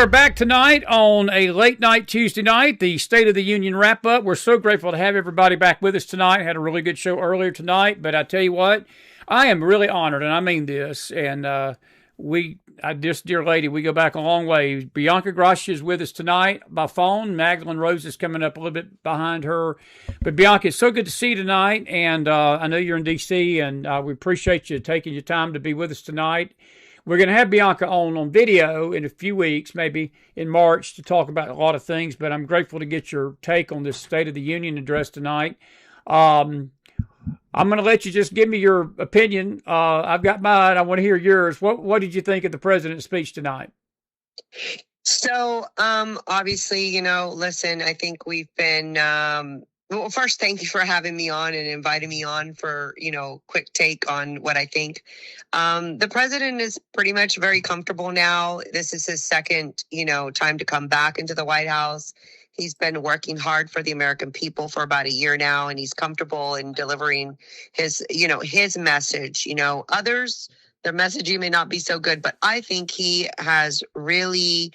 are back tonight on a late night Tuesday night, the State of the Union wrap-up. We're so grateful to have everybody back with us tonight. Had a really good show earlier tonight, but I tell you what, I am really honored, and I mean this, and this dear lady, we go back a long way. Bianca Gracia is with us tonight by phone. Magdalene Rose is coming up a little bit behind her. But Bianca, it's so good to see you tonight, and I know you're in D.C., and we appreciate you taking your time to be with us tonight. We're going to have Bianca on video in a few weeks, maybe in March, to talk about a lot of things, but I'm grateful to get your take on this State of the Union address tonight. I'm going to let you just give me your opinion. I've got mine. I want to hear yours. What did you think of the president's speech tonight? So, obviously, listen, I think we've been, well, first, thank you for having me on and inviting me on for, quick take on what I think. The president is pretty much very comfortable now. This is his second, time to come back into the White House. He's been working hard for the American people for about a year now, and he's comfortable in delivering his message. Others, their messaging may not be so good, but I think he has really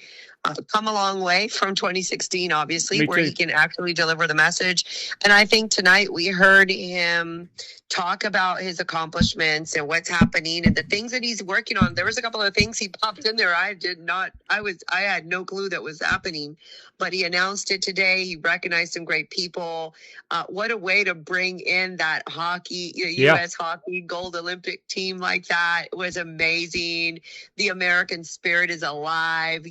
come a long way from 2016, obviously, where he can actually deliver the message. And I think tonight we heard him talk about his accomplishments and what's happening and the things that he's working on. There was a couple of things he popped in there. I had no clue that was happening, but he announced it today. He recognized some great people. What a way to bring in that hockey, U.S. hockey gold Olympic team like that. It was amazing. The American spirit is alive,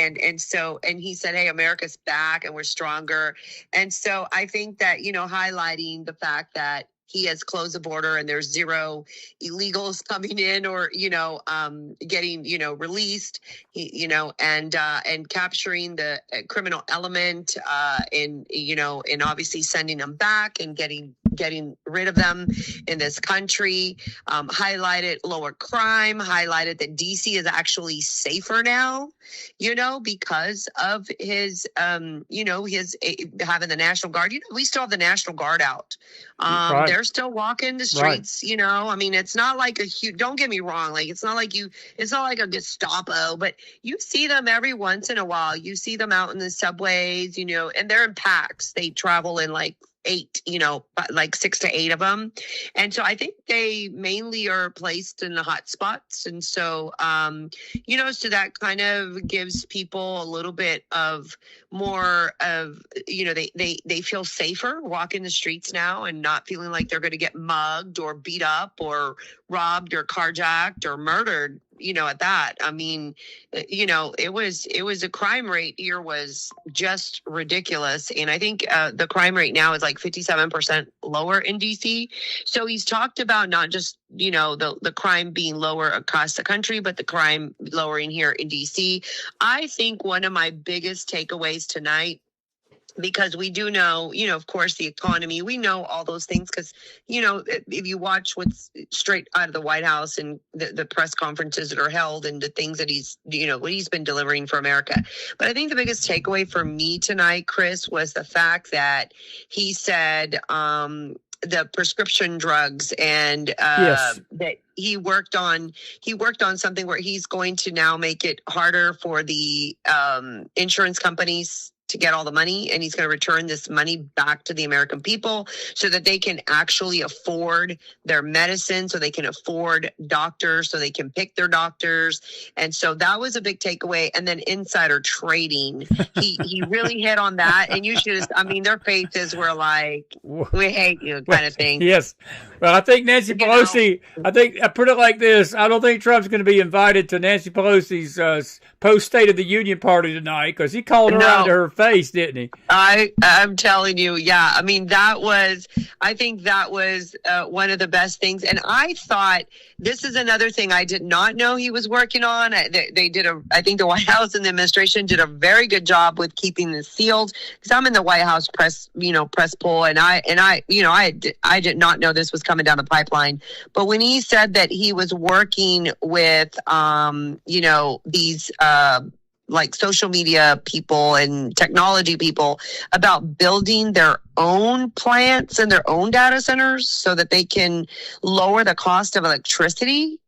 and he said, hey, America's back and we're stronger. And so I think that, highlighting the fact that he has closed the border and there's zero illegals coming in or, getting, released, and capturing the criminal element, and obviously sending them back and getting rid of them in this country, highlighted lower crime, highlighted that DC is actually safer now, because of his, his having the National Guard. We still have the National Guard out. Right. They're still walking the streets, right. It's not like don't get me wrong. Like, it's not like a Gestapo, but you see them every once in a while. You see them out in the subways, and they're in packs. They travel in like 8, like 6 to 8 of them. And so I think they mainly are placed in the hot spots. And so, so that kind of gives people a little bit of more of, they feel safer walking the streets now and not feeling like they're going to get mugged or beat up or robbed or carjacked or murdered. At that, I mean, it was a crime rate here was just ridiculous. And I think the crime rate now is like 57% lower in DC. So he's talked about not just, the crime being lower across the country, but the crime lowering here in DC. I think one of my biggest takeaways tonight, because we do know, of course, the economy, we know all those things because, if you watch what's straight out of the White House and the press conferences that are held and the things that he's, what he's been delivering for America. But I think the biggest takeaway for me tonight, Chris, was the fact that he said the prescription drugs and that he worked on something where he's going to now make it harder for the insurance companies to get all the money, and he's going to return this money back to the American people so that they can actually afford their medicine, so they can afford doctors, so they can pick their doctors. And so that was a big takeaway. And then insider trading, he really hit on that. And you should, their faces were like, we hate you kind of thing. Yes. Well, I think Nancy Pelosi, I put it like this. I don't think Trump's going to be invited to Nancy Pelosi's post-State of the Union party tonight because he called her out to her face, didn't he? I'm telling you, yeah. I think that was one of the best things. And I thought this is another thing I did not know he was working on. I think the White House and the administration did a very good job with keeping this sealed, because I'm in the White House press poll, and I did not know this was coming down the pipeline. But when he said that he was working with, these like social media people and technology people about building their own plants and their own data centers so that they can lower the cost of electricity,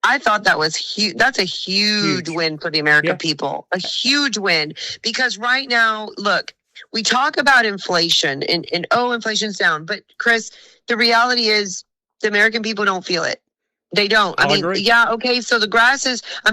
I thought that was huge. That's a huge win for the American people. A huge win, because right now, look, we talk about inflation and inflation's down. But Chris, the reality is the American people don't feel it. They don't. I mean, agree. Yeah, okay. So the gas is, it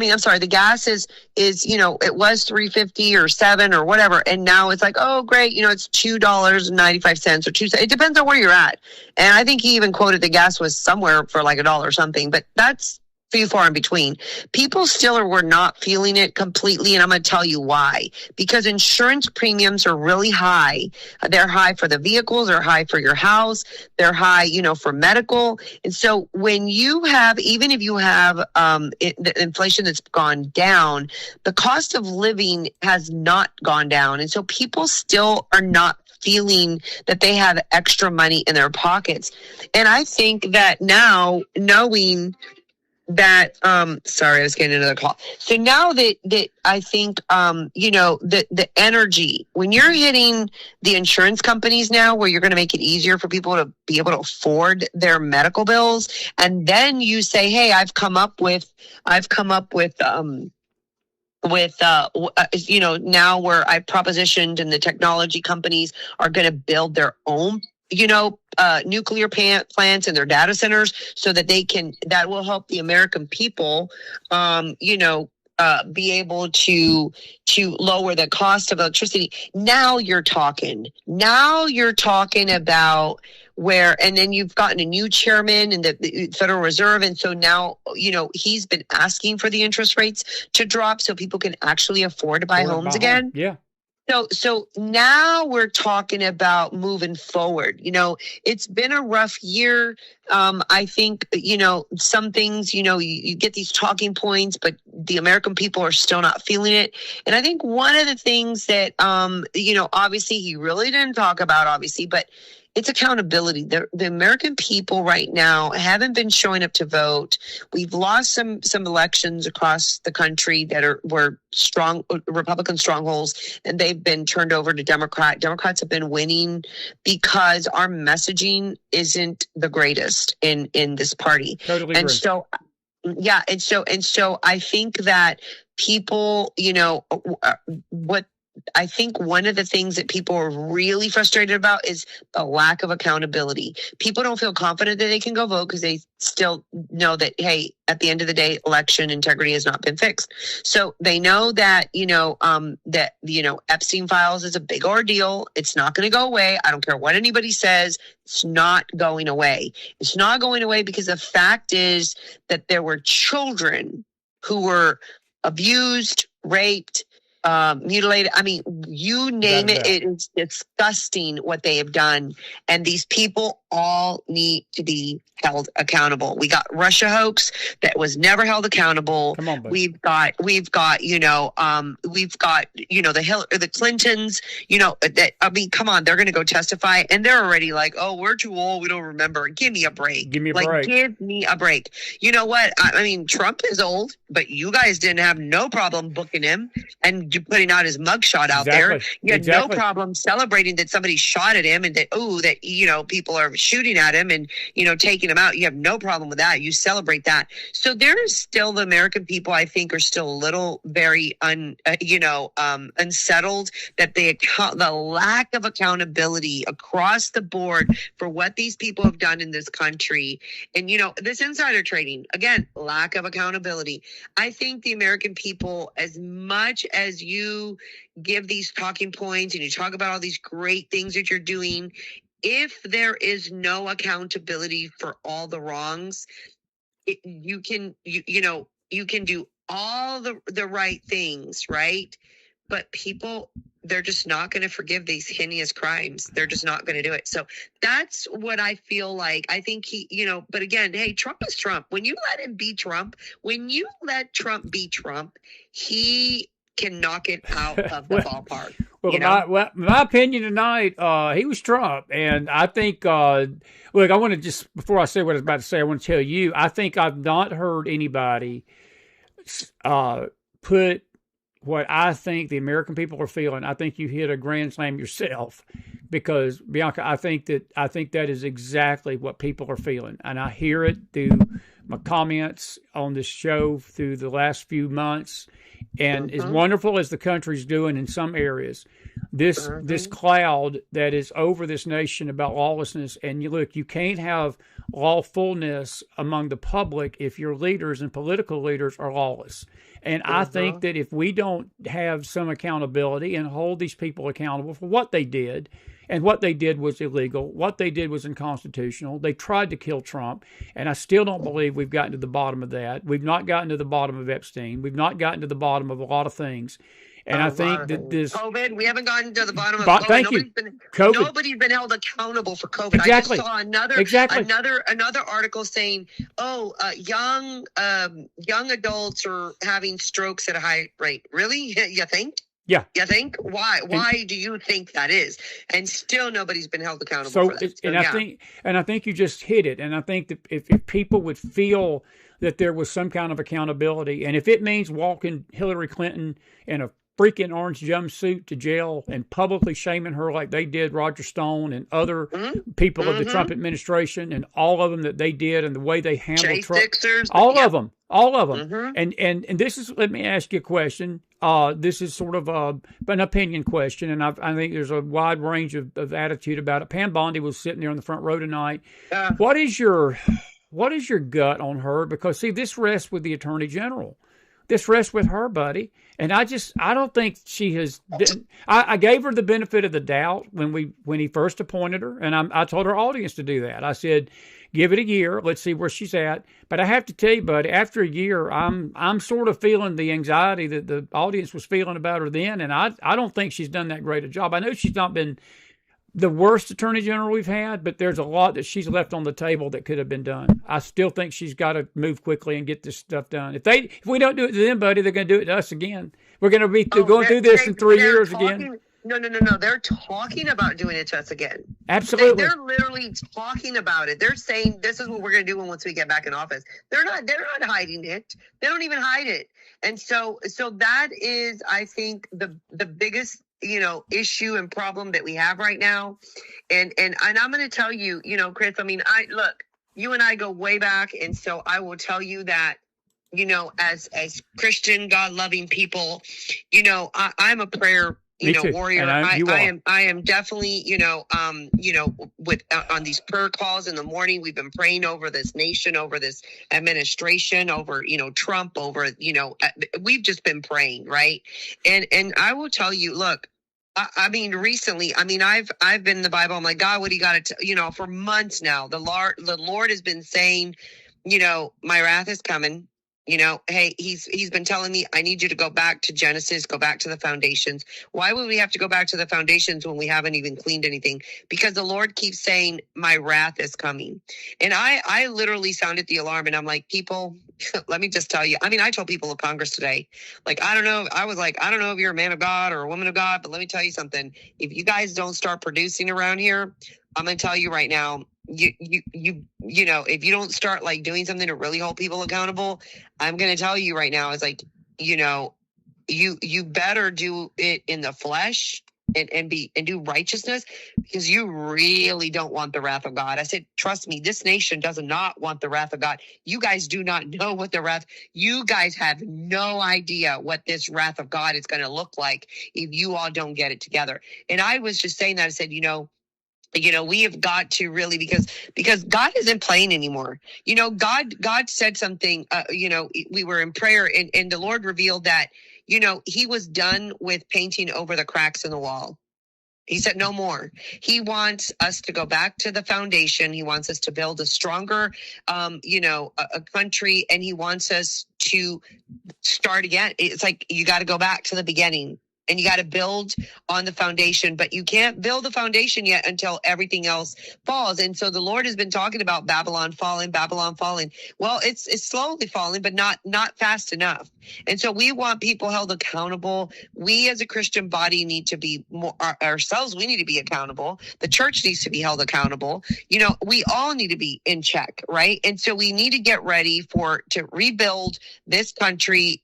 was $3.50 or $7 or whatever, and now it's like, oh, great, it's $2.95 or $2. It depends on where you're at. And I think he even quoted the gas was somewhere for like $1 or something, but that's few far in between. People still were not feeling it completely, and I'm going to tell you why. Because insurance premiums are really high. They're high for the vehicles, they're high for your house, they're high, for medical. And so when you have, even if you have the inflation that's gone down, the cost of living has not gone down. And so people still are not feeling that they have extra money in their pockets. And I think that now, knowing that sorry, I was getting another call. So now that I think the energy, when you're hitting the insurance companies now, where you're going to make it easier for people to be able to afford their medical bills, and then you say, hey, I've come up with now where I propositioned, and the technology companies are going to build their own nuclear plants and their data centers, so that that will help the American people, be able to lower the cost of electricity. Now you're talking about where, and then you've gotten a new chairman in the Federal Reserve. And so now, he's been asking for the interest rates to drop so people can actually afford to buy homes again. Yeah. So now we're talking about moving forward. It's been a rough year. I think, some things, you get these talking points, but the American people are still not feeling it. And I think one of the things that, obviously he really didn't talk about, but it's accountability. The American people right now haven't been showing up to vote. We've lost some elections across the country that were strong Republican strongholds, and they've been turned over to Democrats. Democrats have been winning because our messaging isn't the greatest in this party. Totally and agree. So, yeah, and so I think that people, what I think one of the things that people are really frustrated about is the lack of accountability. People don't feel confident that they can go vote because they still know that, hey, at the end of the day, election integrity has not been fixed. So they know that, Epstein files is a big ordeal. It's not going to go away. I don't care what anybody says. It's not going away. It's not going away because the fact is that there were children who were abused, raped, mutilated. I mean, you name it. It is disgusting what they have done. And these people all need to be held accountable. We got Russia hoax that was never held accountable. Come on, buddy. We've got, the Clintons, come on, they're going to go testify, and they're already like, oh, we're too old. We don't remember. Give me a break. Give me a break. You know what? I mean, Trump is old, but you guys didn't have no problem booking him and putting out his mugshot out there. You had no problem celebrating that somebody shot at him, and that, people are shooting at him and, taking him out. You have no problem with that. You celebrate that. So there is still, the American people, I think, are still a little very unsettled that the lack of accountability across the board for what these people have done in this country. And, this insider trading, again, lack of accountability. I think the American people, as much as you give these talking points and you talk about all these great things that you're doing, if there is no accountability for all the wrongs, you can do all the right things, right? But people, they're just not going to forgive these heinous crimes. They're just not going to do it. So that's what I feel like. I think but again, hey, Trump is Trump. When you let him be Trump, he can knock it out of the ballpark. Well, my opinion tonight, he was Trump. And I think, look, I want to just, before I say what I was about to say, I want to tell you, I think I've not heard anybody put what I think the American people are feeling. I think you hit a grand slam yourself, because Bianca, I think that is exactly what people are feeling. And I hear it through my comments on this show through the last few months. And as wonderful as the country's doing in some areas, this cloud that is over this nation about lawlessness, and you can't have lawfulness among the public if your leaders and political leaders are lawless. And I think that if we don't have some accountability and hold these people accountable for what they did, and what they did was illegal, what they did was unconstitutional. They tried to kill Trump, and I still don't believe we've gotten to the bottom of that. We've not gotten to the bottom of Epstein. We've not gotten to the bottom of a lot of things. And I think that this COVID, we haven't gotten to the bottom of COVID. Thank you. COVID. Nobody's been held accountable for COVID. Exactly. I just saw another article saying, young adults are having strokes at a high rate. Really? You think? Yeah. You think? Why? Why do you think that is? And still nobody's been held accountable for that. I think you just hit it. And I think that if people would feel that there was some kind of accountability, and if it means walking Hillary Clinton in a freaking orange jumpsuit to jail and publicly shaming her like they did Roger Stone and other people of the Trump administration, and all of them that they did, and the way they handled Trump, all of them. And this is, let me ask you a question. This is sort of an opinion question, and I think there's a wide range of attitude about it. Pam Bondi was sitting there on the front row tonight. What is your gut on her? Because see, this rests with the Attorney General. This rests with her, buddy. And I don't think she has. I gave her the benefit of the doubt when he first appointed her, and I told our audience to do that. I said, give it a year. Let's see where she's at. But I have to tell you, buddy, after a year, I'm sort of feeling the anxiety that the audience was feeling about her then, and I don't think she's done that great a job. I know she's not been the worst Attorney General we've had, but there's a lot that she's left on the table that could have been done. I still think she's got to move quickly and get this stuff done. If we don't do it to them, buddy, they're going to do it to us again. We're going to be going through this in 3 years again. No. They're talking about doing it to us again. Absolutely. They're literally talking about it. They're saying this is what we're going to do once we get back in office. They're not hiding it. They don't even hide it. And so that is, I think, the biggest issue and problem that we have right now. And I'm going to tell you, Chris, I mean, look, you and I go way back. And so I will tell you that, as Christian, God loving people, I'm a prayer, warrior. I am definitely, with on these prayer calls in the morning, we've been praying over this nation, over this administration, over, Trump, over, we've just been praying. Right. And I will tell you, look, I mean, recently, I've been in the Bible. I'm like, God, what do you got to, for months now, the Lord has been saying, my wrath is coming. Hey, he's been telling me, I need you to go back to Genesis, go back to the foundations. Why would we have to go back to the foundations when we haven't even cleaned anything? Because the Lord keeps saying, my wrath is coming. And I literally sounded the alarm, and I'm like, people, let me just tell you. I mean, I told people of Congress today, like, I don't know. I was like, I don't know if you're a man of God or a woman of God, but let me tell you something. If you guys don't start producing around here, I'm going to tell you right now, if you don't start like doing something to really hold people accountable, I'm going to tell you right now, it's like, you better do it in the flesh and do righteousness, because you really don't want the wrath of God. I said, trust me, this nation does not want the wrath of God. You guys do not know what you guys have no idea what this wrath of God is going to look like if you all don't get it together. And I was just saying that. I said, we have got to really, because God isn't playing anymore. God said something, we were in prayer, and the Lord revealed that, he was done with painting over the cracks in the wall. He said no more. He wants us to go back to the foundation. He wants us to build a stronger, a country, and he wants us to start again. It's like, you got to go back to the beginning. And you got to build on the foundation, but you can't build the foundation yet until everything else falls. And so the Lord has been talking about Babylon falling. Well, it's slowly falling, but not fast enough. And so we want people held accountable. We as a Christian body need to be more ourselves. We need to be accountable. The church needs to be held accountable. We all need to be in check, right? And so we need to get ready to rebuild this country,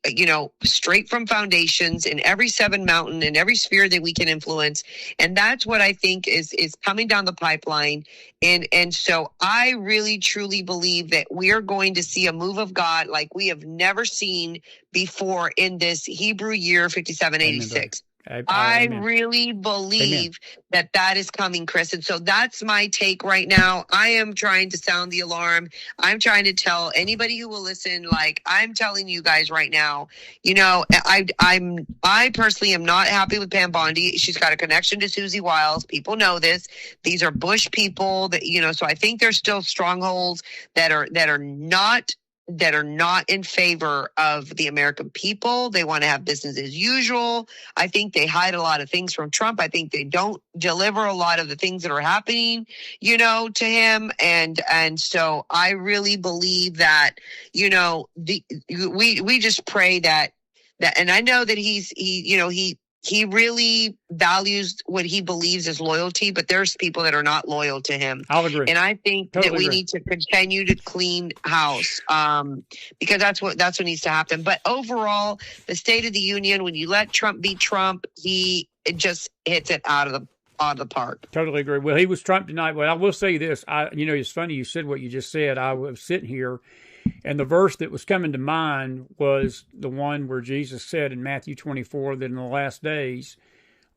straight from foundations in every 7 mountain, in every sphere that we can influence. And that's what I think is coming down the pipeline. And so I really, truly believe that we are going to see a move of God like we have never seen before in this Hebrew year 5786. I really believe that is coming, Chris. And so that's my take right now. I am trying to sound the alarm. I'm trying to tell anybody who will listen, like I'm telling you guys right now, you know, I personally am not happy with Pam Bondi. She's got a connection to Susie Wiles. People know this. These are Bush people that, you know, so I think there's still strongholds that are not in favor of the American people. They want to have business as usual. I think they hide a lot of things from Trump. I think they don't deliver a lot of the things that are happening, you know, to him. And so I really believe that, you know, we just pray that, and I know that he really values what he believes is loyalty, but there's people that are not loyal to him. I'll agree. And I think that we need to continue to clean house, because that's what needs to happen. But overall, the State of the Union, when you let Trump be Trump, it just hits it out of the park. Totally agree. Well, he was Trump tonight. Well, I will say this. It's funny you said what you just said. I was sitting here, and the verse that was coming to mind was the one where Jesus said in Matthew 24 that in the last days,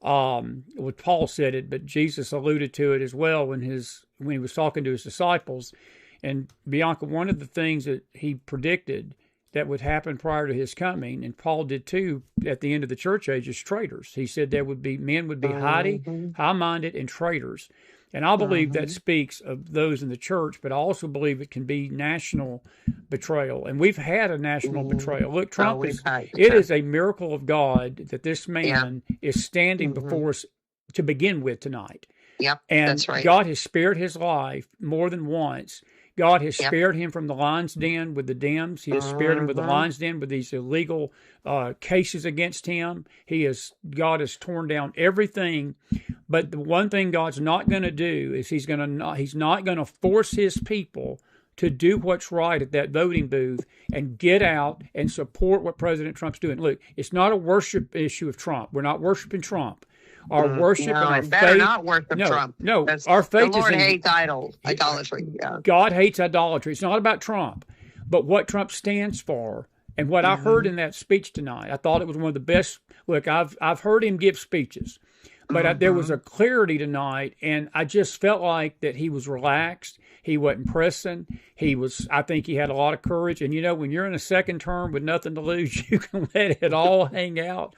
Paul said it, but Jesus alluded to it as well when he was talking to his disciples. And Bianca, one of the things that he predicted that would happen prior to his coming, and Paul did too, at the end of the church age, is traitors. He said men would be high-minded, and traitors. And I believe that speaks of those in the church, but I also believe it can be national betrayal. And we've had a national betrayal. Look, Trump it is a miracle of God that this man is standing before us to begin with tonight. Yep, and that's right. God has spared his life more than once. God has spared him from the lion's den with the Dems. He has spared him with the lion's den with these illegal cases against him. God has torn down everything. But the one thing God's not going to do is he's not going to force his people to do what's right at that voting booth and get out and support what President Trump's doing. Look, it's not a worship issue of Trump. We're not worshiping Trump. Our worship and our faith. Not worship Trump. No, our faith the Lord is in hates idolatry. Yeah. God hates idolatry. It's not about Trump, but what Trump stands for. And what I heard in that speech tonight, I thought it was one of the best. Look, I've heard him give speeches, but there was a clarity tonight, and I just felt like that he was relaxed. He wasn't pressing. I think he had a lot of courage. And, you know, when you're in a second term with nothing to lose, you can let it all hang out.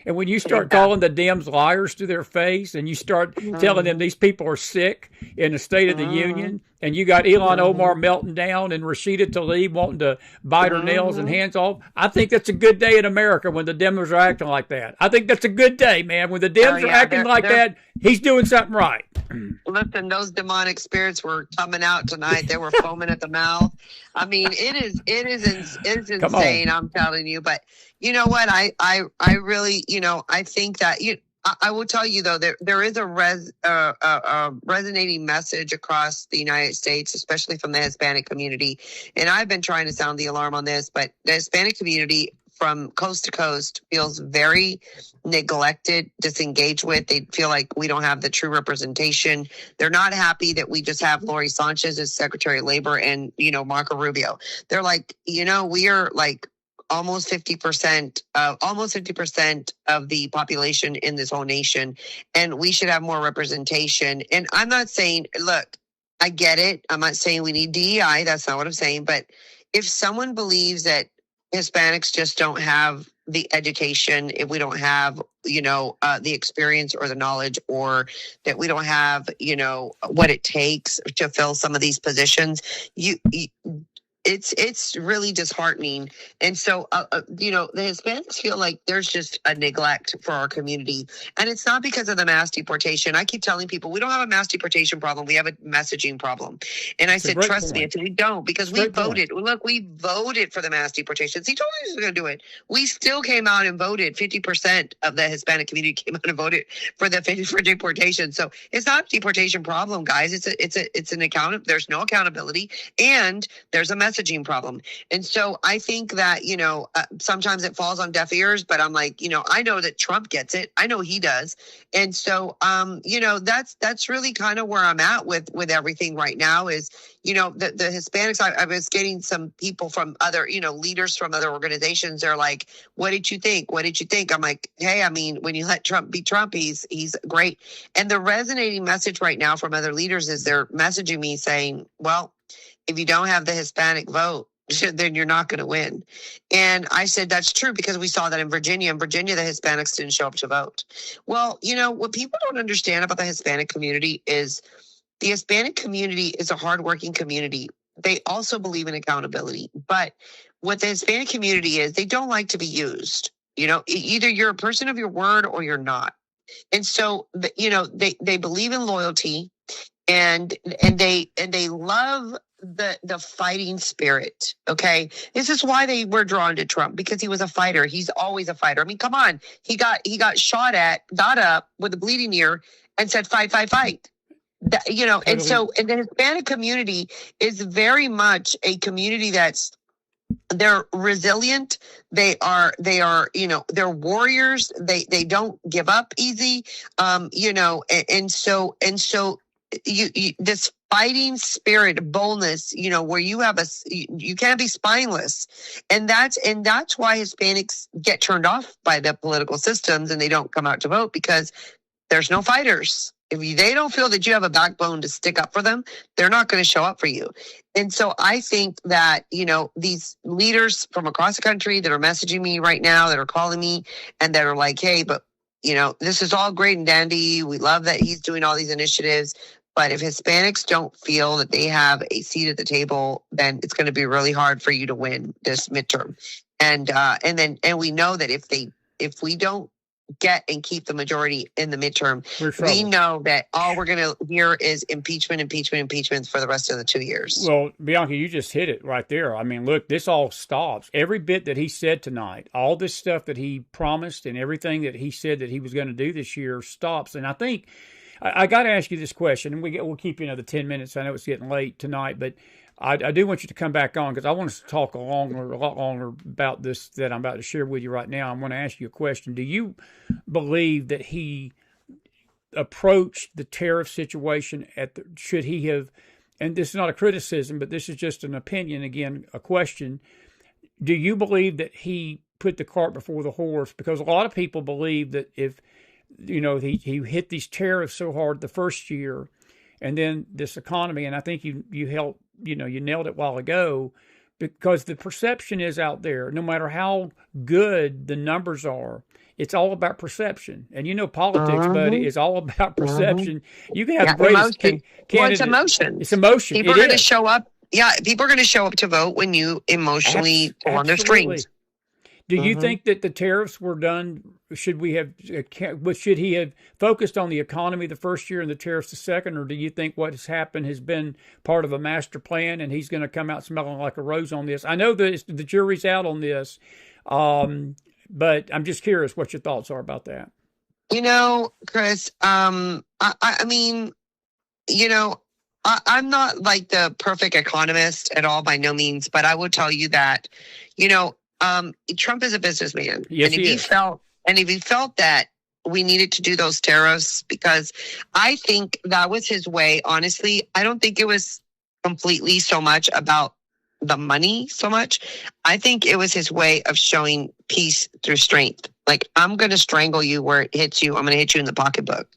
And when you start calling the Dems liars to their face, and you start telling them these people are sick in the State of the Union, and you got Ilhan Omar melting down and Rashida Tlaib wanting to bite her nails and hands off, I think that's a good day in America when the Dems are acting like that. I think that's a good day, man. When the Dems are acting like that, he's doing something right. Listen, those demonic spirits were coming out tonight. They were foaming at the mouth. I mean, it's insane. I'm telling you. But you know what? I really, you know, I think that I will tell you though, there is a resonating message across the United States, especially from the Hispanic community. And I've been trying to sound the alarm on this, but the Hispanic community from coast to coast feels very neglected, disengaged with. They feel like we don't have the true representation. They're not happy that we just have Lori Sanchez as Secretary of Labor and, you know, Marco Rubio. They're like, you know, we are like almost 50% of the population in this whole nation, and we should have more representation. And I'm not saying, look, I get it. I'm not saying we need DEI. That's not what I'm saying. But if someone believes that Hispanics just don't have the education, if we don't have, you know, the experience or the knowledge, or that we don't have, you know, what it takes to fill some of these positions, it's really disheartening. And so, you know, the Hispanics feel like there's just a neglect for our community. And it's not because of the mass deportation. I keep telling people we don't have a mass deportation problem. We have a messaging problem. And I said, trust me, we don't, because we voted. Look, we voted for the mass deportations. He told us he was going to do it. We still came out and voted. 50% of the Hispanic community came out and voted for deportation. So it's not a deportation problem, guys. It's an account. There's no accountability, and there's a message messaging problem. And so I think that, sometimes it falls on deaf ears, but I'm like, I know that Trump gets it. I know he does. And so, that's really kind of where I'm at with everything right now is, the Hispanics. I was getting some people from other, leaders from other organizations. They're like, what did you think? What did you think? I'm like, hey, I mean, when you let Trump be Trump, he's great. And the resonating message right now from other leaders is they're messaging me saying, well, if you don't have the Hispanic vote, then you're not going to win. And I said, that's true, because we saw that in Virginia. In Virginia, the Hispanics didn't show up to vote. Well, what people don't understand about the Hispanic community is the Hispanic community is a hardworking community. They also believe in accountability. But what the Hispanic community is, they don't like to be used. Either you're a person of your word or you're not. And so, they believe in loyalty, and they love the fighting spirit. Okay. This is why they were drawn to Trump, because he was a fighter. He's always a fighter. I mean, come on. He got shot at, got up with a bleeding ear and said, fight, fight, fight. And so, and the Hispanic community is very much a community they're resilient. They are, they're warriors. They don't give up easy. And so this fighting spirit, boldness, where you can't be spineless. And that's why Hispanics get turned off by the political systems and they don't come out to vote, because there's no fighters. If they don't feel that you have a backbone to stick up for them, they're not going to show up for you. And so I think that, these leaders from across the country that are messaging me right now, that are calling me and that are like, hey, but, this is all great and dandy. We love that he's doing all these initiatives. But if Hispanics don't feel that they have a seat at the table, then it's going to be really hard for you to win this midterm. And we know that if we don't get and keep the majority in the midterm, we know that all we're going to hear is impeachment for the rest of the 2 years. Well, Bianca, you just hit it right there. I mean, look, this all stops. Every bit that he said tonight, all this stuff that he promised and everything that he said that he was going to do this year stops. And I think I got to ask you this question, and we'll keep you another 10 minutes. I know it's getting late tonight, but I do want you to come back on, because I want us to talk a lot longer about this that I'm about to share with you right now. I want to ask you a question. Do you believe that he approached the tariff situation should he have, and this is not a criticism, but this is just an opinion, again, a question. Do you believe that he put the cart before the horse? Because a lot of people believe that if, he hit these tariffs so hard the first year, and then this economy, and I think you helped, you nailed it a while ago, because the perception is out there, no matter how good the numbers are, it's all about perception. And politics, buddy, is all about perception. You can have the greatest candidate. Well, it's emotion. It's emotion. People are going to show up. Yeah, people are going to show up to vote when you emotionally pull on their strings. Do you think that the tariffs were done? Should he have focused on the economy the first year and the tariffs the second, or do you think what has happened has been part of a master plan and he's going to come out smelling like a rose on this? I know that the jury's out on this, but I'm just curious what your thoughts are about that. Chris, I'm not like the perfect economist at all, by no means, but I will tell you that, Trump is a businessman. Yes, and if he felt that we needed to do those tariffs, because I think that was his way, honestly. I don't think it was completely so much about the money so much. I think it was his way of showing peace through strength. Like, I'm going to strangle you where it hits you. I'm going to hit you in the pocketbook.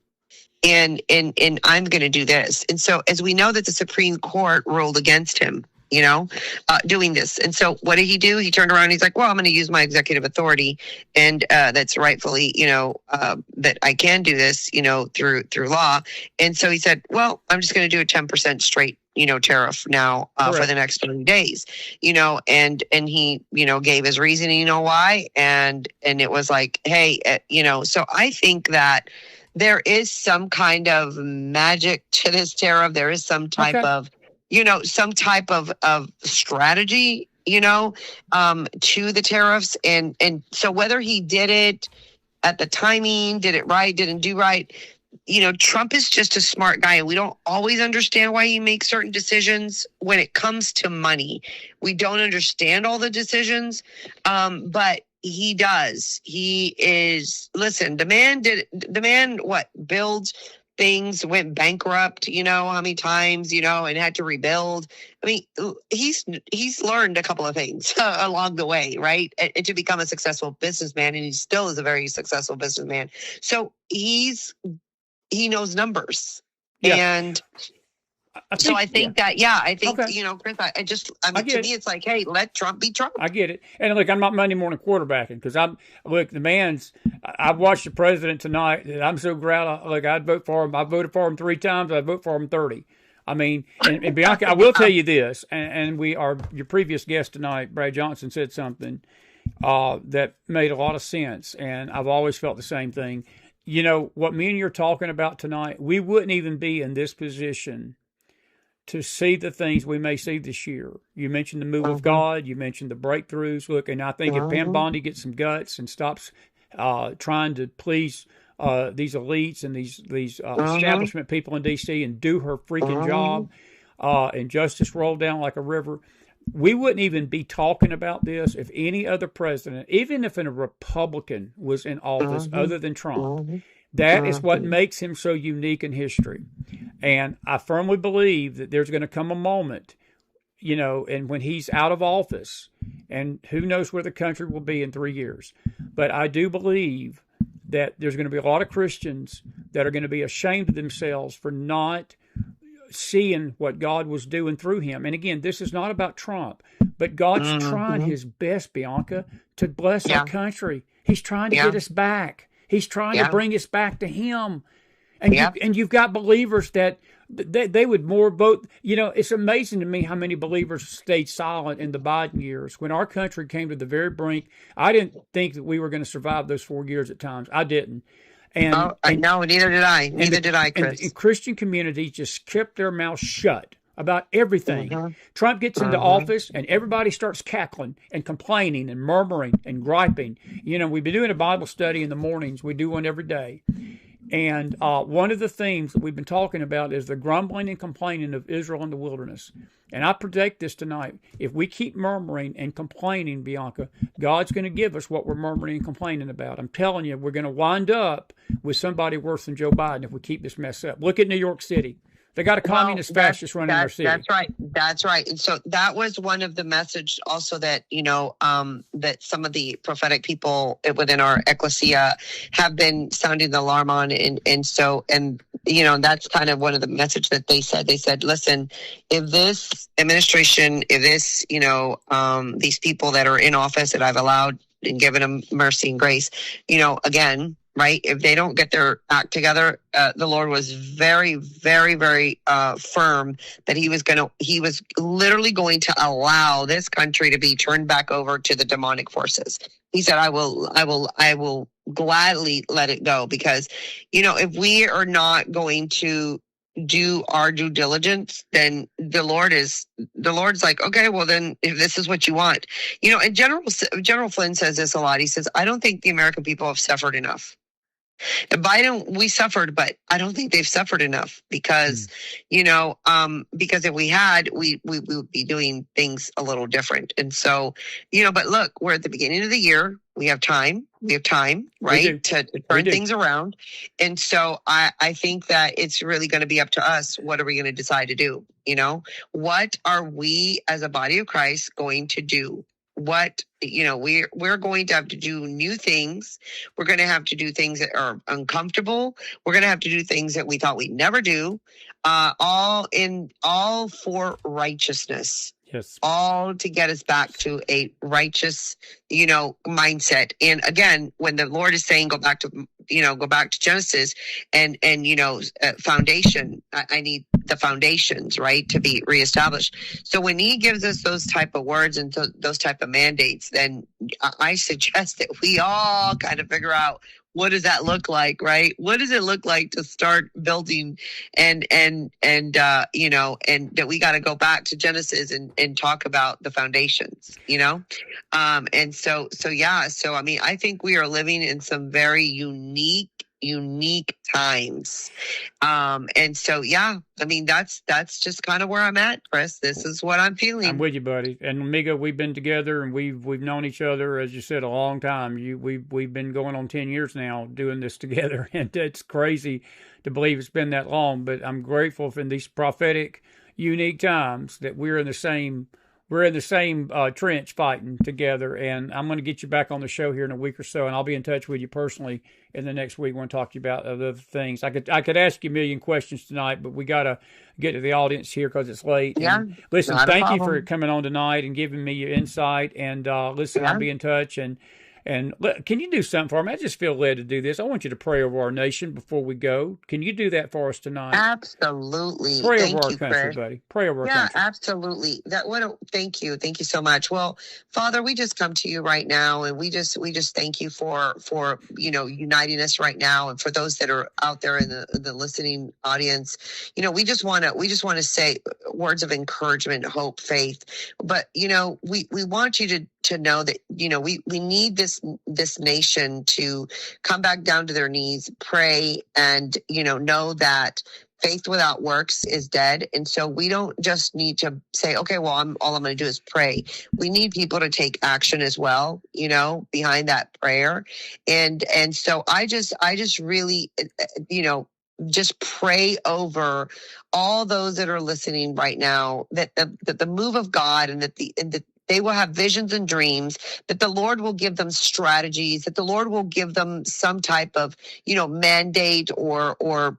And I'm going to do this. And so, as we know that the Supreme Court ruled against him, doing this. And so what did he do? He turned around and he's like, well, I'm going to use my executive authority. And that's rightfully, that I can do this, through law. And so he said, well, I'm just going to do a 10% straight, tariff now for the next 30 days, and he, gave his reasoning, why. And it was like, hey, so I think that there is some kind of magic to this tariff. There is some type of, some type of strategy, to the tariffs. And so whether he did it at the timing, did it right, didn't do right, Trump is just a smart guy, and we don't always understand why he makes certain decisions when it comes to money. We don't understand all the decisions, but he does. He is, listen, the man, builds things, went bankrupt, how many times, and had to rebuild. I mean, he's learned a couple of things along the way, right? And to become a successful businessman, and he still is a very successful businessman. So he knows numbers. Yeah. And I think that, Chris, to me, it's like, hey, let Trump be Trump. I get it. And look, I'm not Monday morning quarterbacking because I've watched the president tonight. And I'm so glad. I'd vote for him. I voted for him 3 times. I vote for him 30. I mean, and Bianca, I will tell you this, and your previous guest tonight, Brad Johnson, said something that made a lot of sense. And I've always felt the same thing. What me and you're talking about tonight, we wouldn't even be in this position to see the things we may see this year. You mentioned the move of God. You mentioned the breakthroughs. Look, and I think if Pam Bondi gets some guts and stops trying to please these elites and these establishment people in D.C. and do her freaking job, and justice roll down like a river, we wouldn't even be talking about this if any other president, even if a Republican was in office other than Trump. That is what makes him so unique in history. And I firmly believe that there's going to come a moment, and when he's out of office, and who knows where the country will be in 3 years. But I do believe that there's going to be a lot of Christians that are going to be ashamed of themselves for not seeing what God was doing through him. And again, this is not about Trump, but God's trying his best, Bianca, to bless our country. He's trying to get us back. He's trying to bring us back to him. And you've got believers that they would more vote. It's amazing to me how many believers stayed silent in the Biden years. When our country came to the very brink, I didn't think that we were going to survive those 4 years at times. I didn't. No, neither did I. Neither did I, Chris. And Christian communities just kept their mouths shut about everything. Trump gets into office and everybody starts cackling and complaining and murmuring and griping. We've been doing a Bible study in the mornings. We do one every day. And one of the themes that we've been talking about is the grumbling and complaining of Israel in the wilderness. And I predict this tonight. If we keep murmuring and complaining, Bianca, God's going to give us what we're murmuring and complaining about. I'm telling you, we're going to wind up with somebody worse than Joe Biden if we keep this mess up. Look at New York City. They got a communist fascist running their city. That's right. And so that was one of the message also that, that some of the prophetic people within our ecclesia have been sounding the alarm on. And that's kind of one of the message that they said. They said, listen, if this administration, these people that are in office that I've allowed and given them mercy and grace, again, right? If they don't get their act together, the Lord was very, very, very firm that he was literally going to allow this country to be turned back over to the demonic forces. He said, I will gladly let it go because, if we are not going to do our due diligence, then the Lord's like, okay, well then if this is what you want, and General Flynn says this a lot. He says, I don't think the American people have suffered enough. And Biden, we suffered, but I don't think they've suffered enough because, because if we had, we would be doing things a little different. And so, but look, we're at the beginning of the year. We have time, right, to turn things around. And so I think that it's really going to be up to us. What are we going to decide to do? What are we as a body of Christ going to do? What, we're going to have to do new things. We're going to have to do things that are uncomfortable. We're going to have to do things that we thought we'd never do, all for righteousness. Yes. All to get us back to a righteous, mindset. And again, when the Lord is saying, go back to Genesis and foundation, I need the foundations, right, to be reestablished. So when he gives us those type of words and those type of mandates, then I suggest that we all kind of figure out, what does that look like, right? What does it look like to start building and that we got to go back to Genesis and talk about the foundations, and so I mean, I think we are living in some very unique unique times. And so, yeah, I mean, that's just kind of where I'm at, Chris. This is what I'm feeling. I'm with you, buddy. And Amiga, we've been together and we've known each other, as you said, a long time. We've been going on 10 years now doing this together, and it's crazy to believe it's been that long. But I'm grateful for in these prophetic, unique times that we're in the same trench fighting together. And I'm going to get you back on the show here in a week or so, and I'll be in touch with you personally in the next week. I want to talk to you about other things. I could ask you a million questions tonight, but we got to get to the audience here because it's late. Yeah. And listen, thank you for coming on tonight and giving me your insight. And listen, I'll be in touch. And can you do something for me? I just feel led to do this. I want you to pray over our nation before we go. Can you do that for us tonight? Absolutely. Pray over our country, buddy. Pray over our country. Yeah, absolutely. Thank you. Thank you so much. Well, Father, we just come to you right now, and we just thank you for uniting us right now, and for those that are out there in the listening audience. We just want to say words of encouragement, hope, faith. But we want you to know that we need this nation to come back down to their knees, pray, and know that faith without works is dead. And so we don't just need to say, okay, well, all I'm going to do is pray. We need people to take action as well, behind that prayer. And so I just really, just pray over all those that are listening right now, that the move of God, and that they will have visions and dreams, that the Lord will give them strategies, that the Lord will give them some type of, mandate or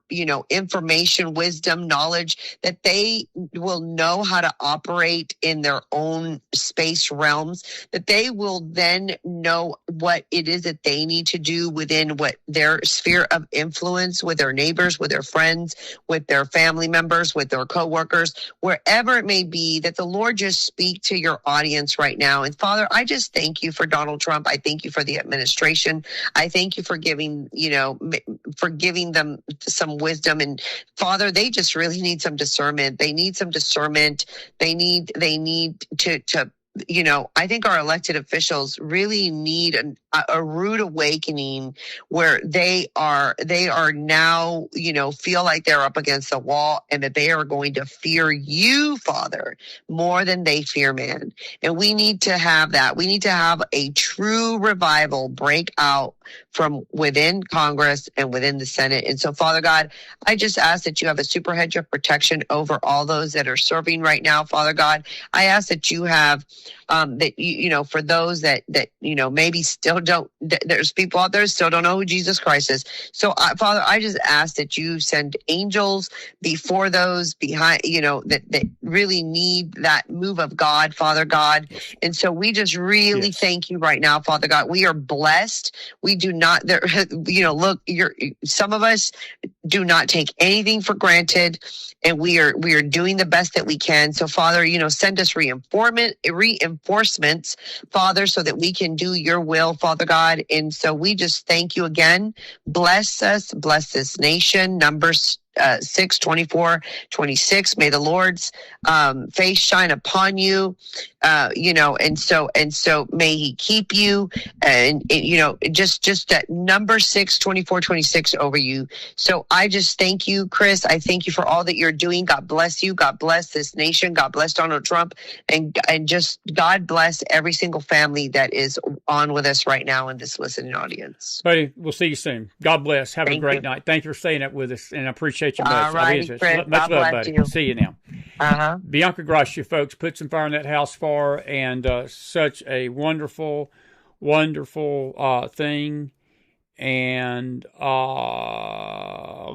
information, wisdom, knowledge, that they will know how to operate in their own space realms, that they will then know what it is that they need to do within what their sphere of influence, with their neighbors, with their friends, with their family members, with their coworkers, wherever it may be, that the Lord just speak to your audience right now. And Father, I just thank you for Donald Trump. I thank you for the administration. I thank you for giving them some wisdom. And Father, they just really need some discernment. They need some discernment. They need to I think our elected officials really need a rude awakening, where they are now, feel like they're up against the wall, and that they are going to fear you, Father, more than they fear man. And we need to have that. We need to have a true revival break out from within Congress and within the Senate. And so, Father God, I just ask that you have a super hedge of protection over all those that are serving right now, Father God. I ask that you have that for those that maybe still don't, there's people out there still don't know who Jesus Christ is. So Father, I just ask that you send angels before those behind, that really need that move of God, Father God. And so we just really thank you right now, Father God. We are blessed. We do not, look, some of us do not take anything for granted, and we are doing the best that we can. So Father, send us reinforcements, Father, so that we can do your will, Father God. And so we just thank you again. Bless us, bless this nation. Numbers 6:24-26. May the Lord's face shine upon you, and so may he keep you, and just that number 6:24-26 over you. So I just thank you, Chris. I thank you for all that you're doing. God bless you. God bless this nation. God bless Donald Trump, and just God bless every single family that is on with us right now in this listening audience. Buddy, we'll see you soon. God bless. Have a great night. Thank you for staying up with us, and I appreciate you much. All right, Fred. Much love, buddy. You. See you now. Bianca Gracia, folks, put some fire in that house for her, and such a wonderful, wonderful thing. And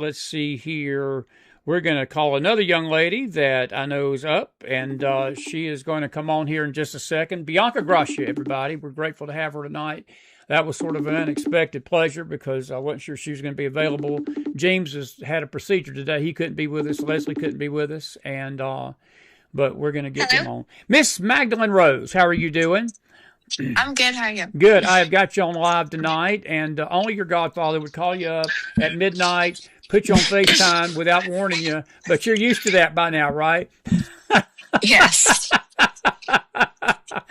let's see here. We're going to call another young lady that I know is up, and she is going to come on here in just a second. Bianca Gracia, everybody. We're grateful to have her tonight. That was sort of an unexpected pleasure because I wasn't sure she was going to be available. James has had a procedure today. He couldn't be with us. Leslie couldn't be with us, and but we're going to get him on. Miss Magdalene Rose, how are you doing? I'm good. How are you? Good. I have got you on live tonight, and only your godfather would call you up at midnight, put you on FaceTime without warning you, but you're used to that by now, right? Yes.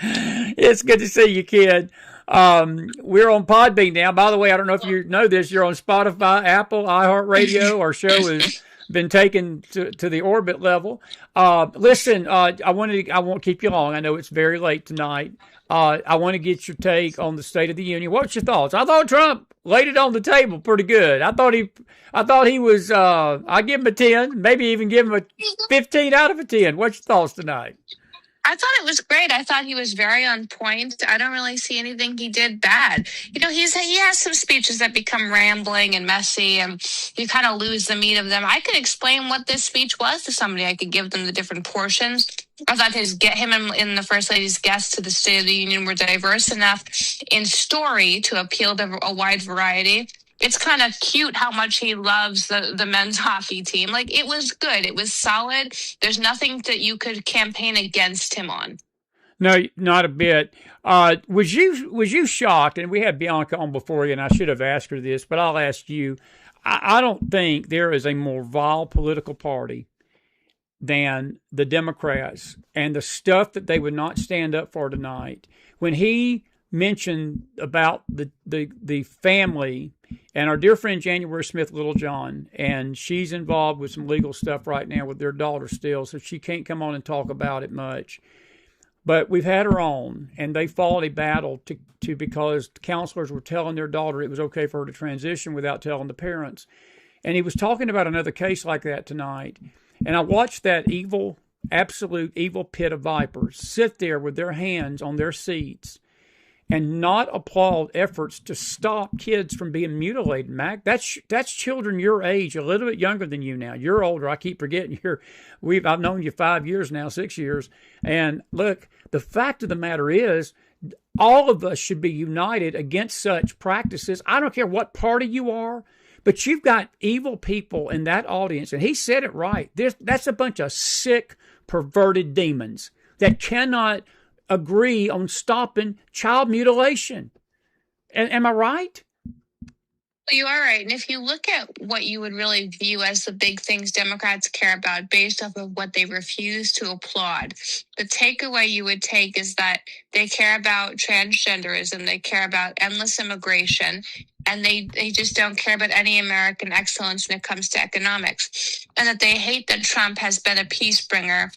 It's good to see you, kid. We're on Podbean now. By the way, I don't know if you know this. You're on Spotify, Apple, iHeartRadio. Our show has been taken to the orbit level. Listen, I won't keep you long. I know it's very late tonight. I want to get your take on the State of the Union. What's your thoughts? I thought Trump laid it on the table pretty good. I thought he was. I give him a 10, maybe even give him a 15 out of a 10. What's your thoughts tonight? I thought it was great. I thought he was very on point. I don't really see anything he did bad. You know, he has some speeches that become rambling and messy, and you kind of lose the meat of them. I could explain what this speech was to somebody. I could give them the different portions. I thought him in the First Lady's guests to the State of the Union were diverse enough in story to appeal to a wide variety. It's kind of cute how much he loves the men's hockey team. Like, it was good. It was solid. There's nothing that you could campaign against him on. No, not a bit. Was you shocked? And we had Bianca on before you, and I should have asked her this, but I'll ask you. I don't think there is a more vile political party than the Democrats and the stuff that they would not stand up for tonight. When he mentioned about the family and our dear friend January Smith Littlejohn, and she's involved with some legal stuff right now with their daughter still, so she can't come on and talk about it much. But we've had her on, and they fought a battle to because the counselors were telling their daughter it was okay for her to transition without telling the parents. And he was talking about another case like that tonight. And I watched that absolute evil pit of vipers sit there with their hands on their seats and not applaud efforts to stop kids from being mutilated, Mac. That's children your age, a little bit younger than you now. You're older. I keep forgetting I've known you 5 years now, 6 years. And look, the fact of the matter is, all of us should be united against such practices. I don't care what party you are, but you've got evil people in that audience. And he said it right. That's a bunch of sick, perverted demons that cannot agree on stopping child mutilation. And am I right? Well, you are right. And if you look at what you would really view as the big things Democrats care about based off of what they refuse to applaud, the takeaway you would take is that they care about transgenderism, they care about endless immigration, and they just don't care about any American excellence when it comes to economics. And that they hate that Trump has been a peace bringer,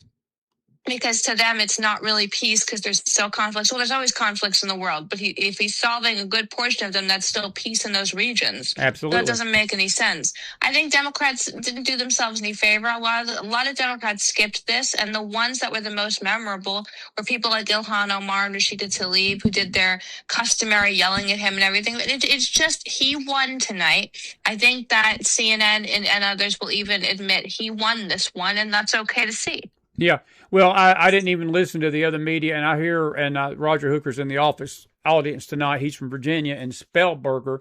because to them, it's not really peace because there's still conflicts. Well, there's always conflicts in the world, but if he's solving a good portion of them, that's still peace in those regions. Absolutely. That doesn't make any sense. I think Democrats didn't do themselves any favor. A lot of Democrats skipped this, and the ones that were the most memorable were people like Ilhan Omar and Rashida Tlaib, who did their customary yelling at him and everything. It's just, he won tonight. I think that CNN and others will even admit he won this one, and that's okay to see. Yeah. Well, I didn't even listen to the other media, and I hear, and Roger Hooker's in the audience tonight. He's from Virginia, and Spellberger,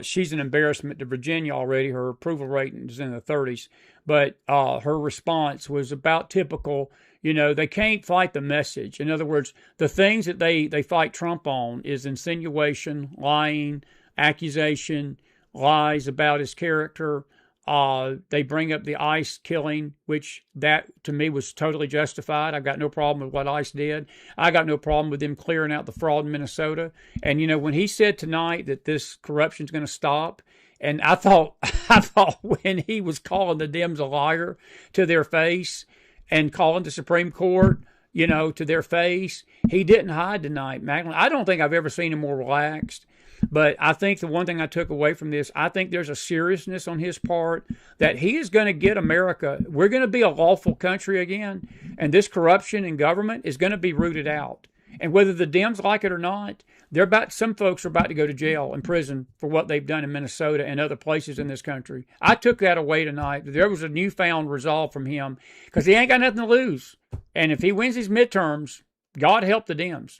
she's an embarrassment to Virginia already. Her approval rating is in the 30s, but her response was about typical. You know, they can't fight the message. In other words, the things that they fight Trump on is insinuation, lying, accusation, lies about his character. They bring up the ICE killing, which that to me was totally justified. I've got no problem with what ICE did. I got no problem with them clearing out the fraud in Minnesota. And, you know, when he said tonight that this corruption is going to stop, and I thought when he was calling the Dems a liar to their face and calling the Supreme Court, you know, to their face, he didn't hide tonight, Macklin. I don't think I've ever seen him more relaxed. But I think the one thing I took away from this, I think there's a seriousness on his part that he is going to get America. We're going to be a lawful country again, and this corruption in government is going to be rooted out. And whether the Dems like it or not, some folks are about to go to jail and prison for what they've done in Minnesota and other places in this country. I took that away tonight. There was a newfound resolve from him because he ain't got nothing to lose. And if he wins his midterms, God help the Dems.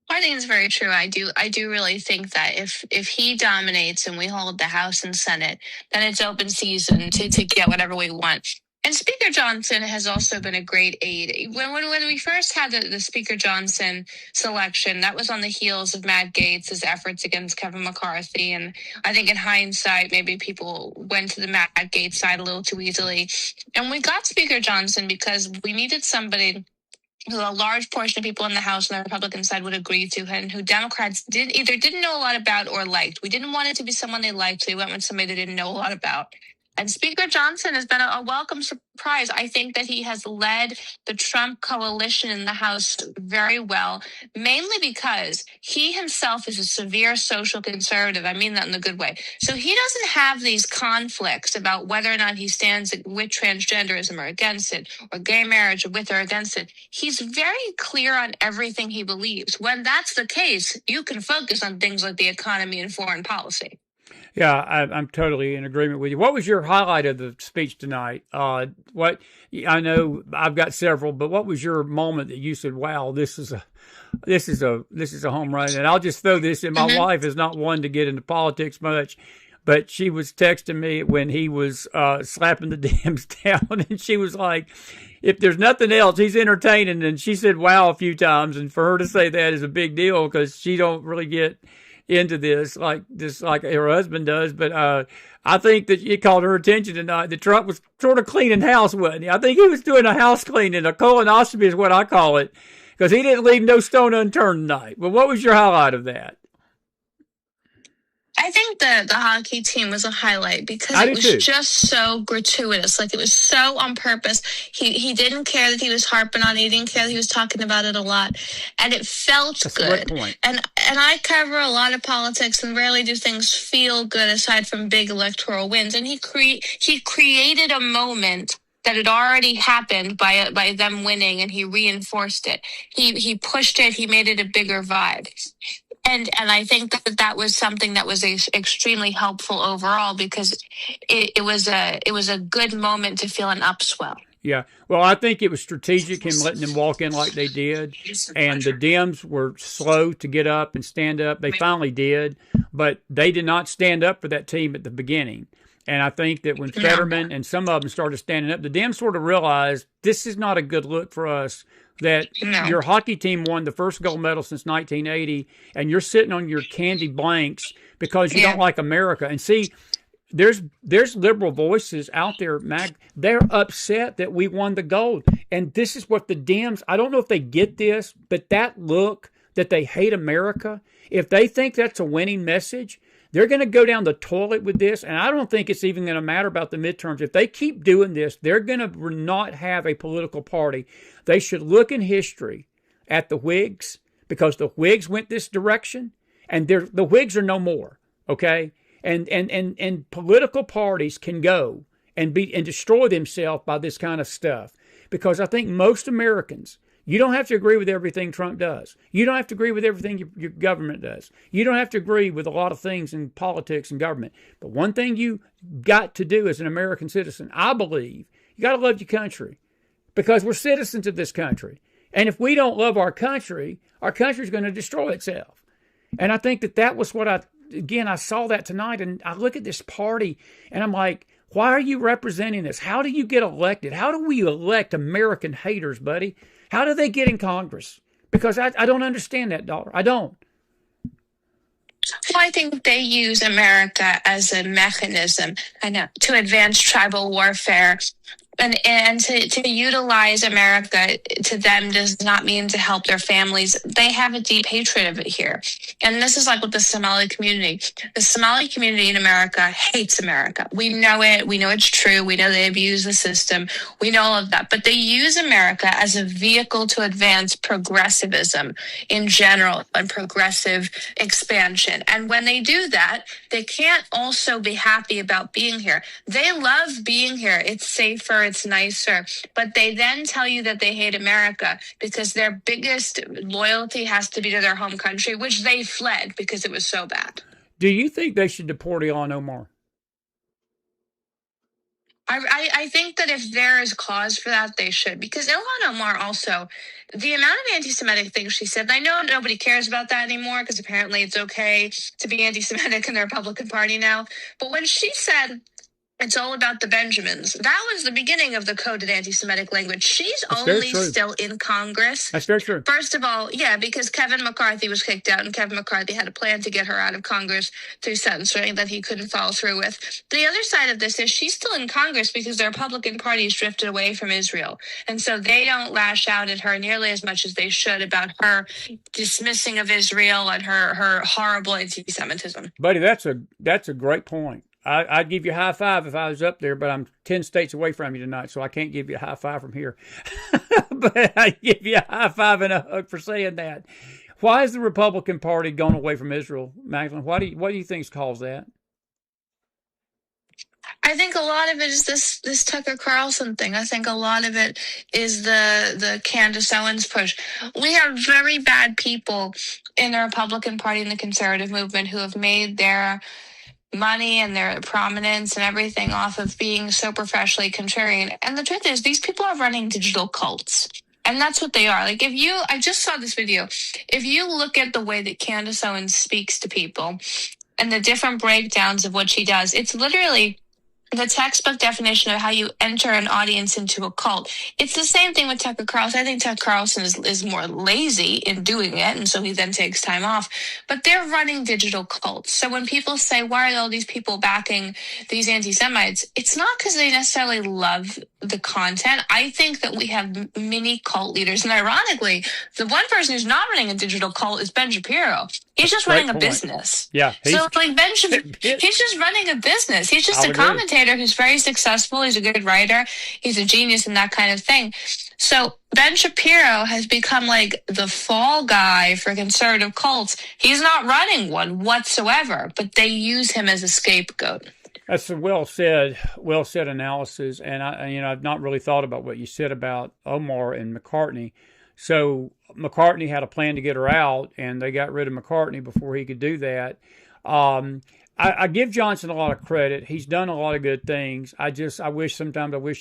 I think it's very true. I do really think that if he dominates and we hold the House and Senate, then it's open season to get whatever we want. And Speaker Johnson has also been a great aid. When we first had the Speaker Johnson selection, that was on the heels of Matt Gaetz's efforts against Kevin McCarthy. And I think in hindsight, maybe people went to the Matt Gaetz side a little too easily. And we got Speaker Johnson because we needed somebody who a large portion of people in the House on the Republican side would agree to, and who Democrats didn't know a lot about or liked. We didn't want it to be someone they liked, so we went with somebody they didn't know a lot about. And Speaker Johnson has been a welcome surprise. I think that he has led the Trump coalition in the House very well, mainly because he himself is a severe social conservative. I mean that in a good way. So he doesn't have these conflicts about whether or not he stands with transgenderism or against it, or gay marriage with or against it. He's very clear on everything he believes. When that's the case, you can focus on things like the economy and foreign policy. Yeah, I'm totally in agreement with you. What was your highlight of the speech tonight? What I know I've got several, but what was your moment that you said, "Wow, this is a home run"? And I'll just throw this in. My wife is not one to get into politics much, but she was texting me when he was slapping the Dems down, and she was like, "If there's nothing else, he's entertaining." And she said, "Wow," a few times, and for her to say that is a big deal because she don't really get into this like her husband does. But I think that it caught her attention tonight that Trump was sort of cleaning house, wasn't he? I think he was doing a house cleaning, a colonoscopy is what I call it, because he didn't leave no stone unturned tonight. But what was your highlight of that? I think the hockey team was a highlight because it was just so gratuitous. Like, it was so on purpose. He didn't care that he was harping on it. He didn't care that he was talking about it a lot. And it felt good. And I cover a lot of politics and rarely do things feel good aside from big electoral wins. And he created a moment that had already happened by them winning, and he reinforced it. He pushed it. He made it a bigger vibe. And I think that was something that was extremely helpful overall, because it was a good moment to feel an upswell. Yeah. Well, I think it was strategic, him letting them walk in like they did. And the Dems were slow to get up and stand up. They finally did, but they did not stand up for that team at the beginning. And I think that when Fetterman and some of them started standing up, the Dems sort of realized this is not a good look for us, that your hockey team won the first gold medal since 1980, and you're sitting on your candy blanks because you don't like America. And see, there's liberal voices out there, they're upset that we won the gold. And this is what the Dems, I don't know if they get this, but that look that they hate America, if they think that's a winning message, they're going to go down the toilet with this, and I don't think it's even going to matter about the midterms. If they keep doing this, they're going to not have a political party. They should look in history at the Whigs, because the Whigs went this direction, and the Whigs are no more, okay? And political parties can go and destroy themselves by this kind of stuff, because I think most Americans, you don't have to agree with everything Trump does. You don't have to agree with everything your government does. You don't have to agree with a lot of things in politics and government. But one thing you got to do as an American citizen, I believe, you got to love your country, because we're citizens of this country. And if we don't love our country's going to destroy itself. And I think that was what I saw that tonight. And I look at this party and I'm like, why are you representing us? How do you get elected? How do we elect American haters, buddy? How do they get in Congress? Because I don't understand that, dollar. I don't. Well, I think they use America as a mechanism to advance tribal warfare. And to utilize America to them does not mean to help their families. They have a deep hatred of it here. And this is like with the Somali community. The Somali community in America hates America. We know it. We know it's true. We know they abuse the system. We know all of that. But they use America as a vehicle to advance progressivism in general and progressive expansion. And when they do that, they can't also be happy about being here. They love being here. It's safer. It's nicer, but they then tell you that they hate America because their biggest loyalty has to be to their home country, which they fled because it was so bad. Do you think they should deport Ilhan Omar? I think that if there is cause for that, they should, because Ilhan Omar also, the amount of anti-Semitic things she said, I know nobody cares about that anymore because apparently it's okay to be anti-Semitic in the Republican Party now, but when she said It's all about the Benjamins. That was the beginning of the coded anti-Semitic language. She's That's only still in Congress. That's very true. First of all, yeah, because Kevin McCarthy was kicked out, and Kevin McCarthy had a plan to get her out of Congress through censoring that he couldn't follow through with. The other side of this is she's still in Congress because the Republican Party has drifted away from Israel. And so they don't lash out at her nearly as much as they should about her dismissing of Israel and her horrible anti-Semitism. Buddy, that's a great point. I'd give you a high five if I was up there, but I'm 10 states away from you tonight, so I can't give you a high five from here. But I give you a high five and a hug for saying that. Why has the Republican Party gone away from Israel, Magdalene? What do you think's caused that? I think a lot of it is this Tucker Carlson thing. I think a lot of it is the Candace Owens push. We have very bad people in the Republican Party and the conservative movement who have made their money and their prominence and everything off of being so professionally contrarian. And the truth is, these people are running digital cults. And that's what they are. Like, I just saw this video. If you look at the way that Candace Owens speaks to people and the different breakdowns of what she does, it's literally the textbook definition of how you enter an audience into a cult. It's the same thing with Tucker Carlson. I think Tucker Carlson is more lazy in doing it, and so he then takes time off. But they're running digital cults. So when people say, why are all these people backing these anti-Semites? It's not because they necessarily love the content. I think that we have mini cult leaders. And ironically, the one person who's not running a digital cult is Ben Shapiro. He's just running a business. Yeah. So like Ben Shapiro, he's just running a business. He's just a commentator who's very successful. He's a good writer. He's a genius and that kind of thing. So Ben Shapiro has become like the fall guy for conservative cults. He's not running one whatsoever, but they use him as a scapegoat. That's a well said analysis, and I've not really thought about what you said about Omar and McCartney. So McCartney had a plan to get her out, and they got rid of McCartney before he could do that. I give Johnson a lot of credit. He's done a lot of good things. I wish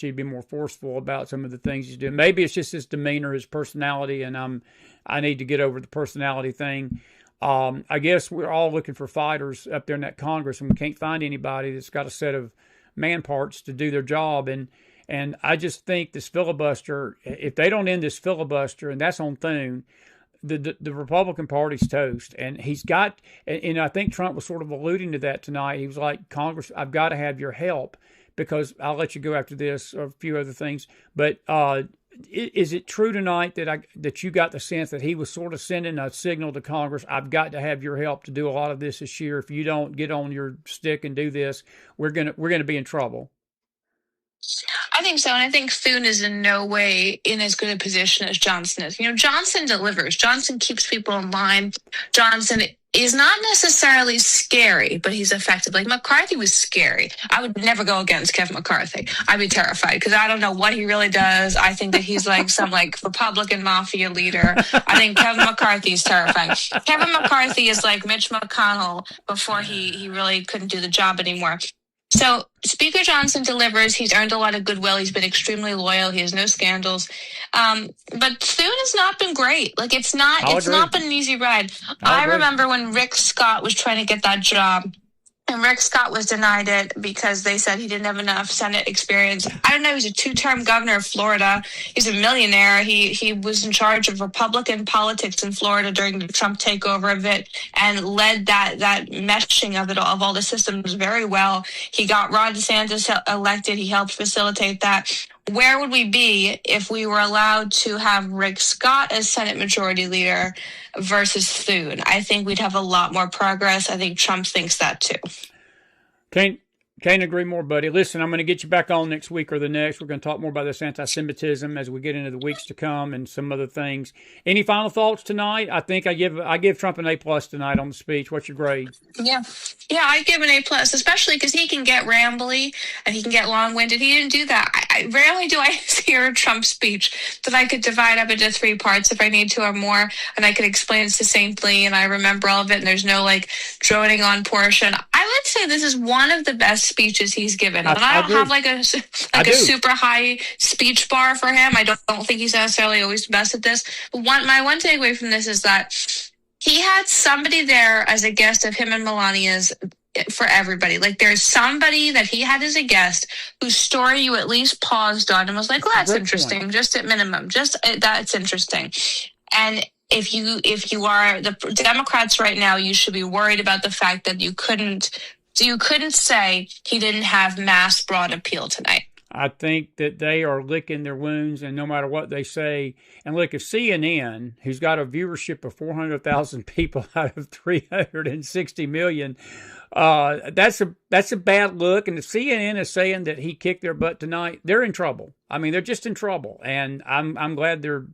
he'd be more forceful about some of the things he's doing. Maybe it's just his demeanor, his personality, and I need to get over the personality thing. I guess we're all looking for fighters up there in that Congress, and we can't find anybody that's got a set of man parts to do their job. And I just think this filibuster, if they don't end this filibuster, and that's on Thune, the Republican Party's toast. And he's got, and I think Trump was sort of alluding to that tonight. He was like, Congress, I've got to have your help, because I'll let you go after this or a few other things. But is it true tonight that you got the sense that he was sort of sending a signal to Congress, I've got to have your help to do a lot of this year. If you don't get on your stick and do this, we're gonna be in trouble? I think so, and I think Thune is in no way in as good a position as Johnson is. Johnson delivers. Johnson keeps people in line. Johnson is not necessarily scary, but he's effective. Like McCarthy was scary. I would never go against Kevin McCarthy. I'd be terrified because I don't know what he really does. I think that he's like some Republican mafia leader. I think Kevin McCarthy is terrifying. Kevin McCarthy is like Mitch McConnell before he really couldn't do the job anymore. So Speaker Johnson delivers. He's earned a lot of goodwill. He's been extremely loyal. He has no scandals. But Thune has not been great. It's not been an easy ride. I remember when Rick Scott was trying to get that job, and Rick Scott was denied it because they said he didn't have enough Senate experience. I don't know. He's a 2-term governor of Florida. He's a millionaire. He was in charge of Republican politics in Florida during the Trump takeover of it and led that meshing of it all, of all the systems very well. He got Ron DeSantis elected. He helped facilitate that. Where would we be if we were allowed to have Rick Scott as Senate Majority Leader versus Thune? I think we'd have a lot more progress. I think Trump thinks that too. Can't agree more, buddy. Listen, I'm going to get you back on next week or the next. We're going to talk more about this anti-Semitism as we get into the weeks to come and some other things. Any final thoughts tonight? I think I give Trump an A+ tonight on the speech. What's your grade? Yeah, I give an A+, especially because he can get rambly and he can get long-winded. He didn't do that. I rarely do I hear a Trump speech that I could divide up into 3 parts if I need to or more, and I could explain it succinctly and I remember all of it and there's no droning on portion. I would say this is one of the best speeches he's given. And I don't have a super high speech bar for him. I don't think he's necessarily always the best at this. But my one takeaway from this is that he had somebody there as a guest of him and Melania's for everybody. Like there's somebody that he had as a guest whose story you at least paused on and was like, well, that's interesting, point. Just at minimum, just that's interesting. And if you are the Democrats right now, you should be worried about the fact that you couldn't say he didn't have mass broad appeal tonight. I think that they are licking their wounds, and no matter what they say, and look, if CNN, who's got a viewership of 400,000 people out of 360 million, that's a bad look. And if CNN is saying that he kicked their butt tonight, they're in trouble. I mean, they're just in trouble, and I'm glad they're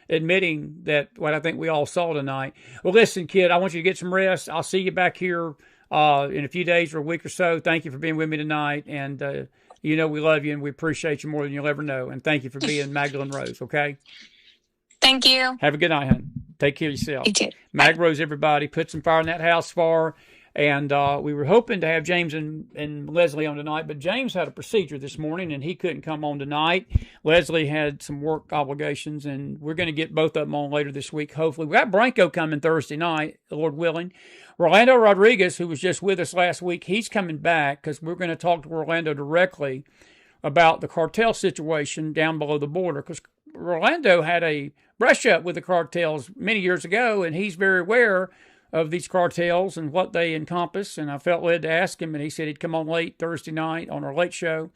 admitting that what I think we all saw tonight. Well, listen, kid, I want you to get some rest. I'll see you back here in a few days or a week or so. Thank you for being with me tonight, and you know we love you and we appreciate you more than you'll ever know. And thank you for being Magdalene Rose, okay? Thank you. Have a good night, honey. Take care of yourself. You too. Mag Rose, everybody. Put some fire in that house fire. And we were hoping to have James and Leslie on tonight, but James had a procedure this morning, and he couldn't come on tonight. Leslie had some work obligations, and we're going to get both of them on later this week, hopefully. We got Branko coming Thursday night, Lord willing. Orlando Rodriguez, who was just with us last week, he's coming back because we're going to talk to Orlando directly about the cartel situation down below the border, because Orlando had a brush up with the cartels many years ago, and he's very aware of these cartels and what they encompass, and I felt led to ask him, and he said he'd come on late Thursday night on our late show.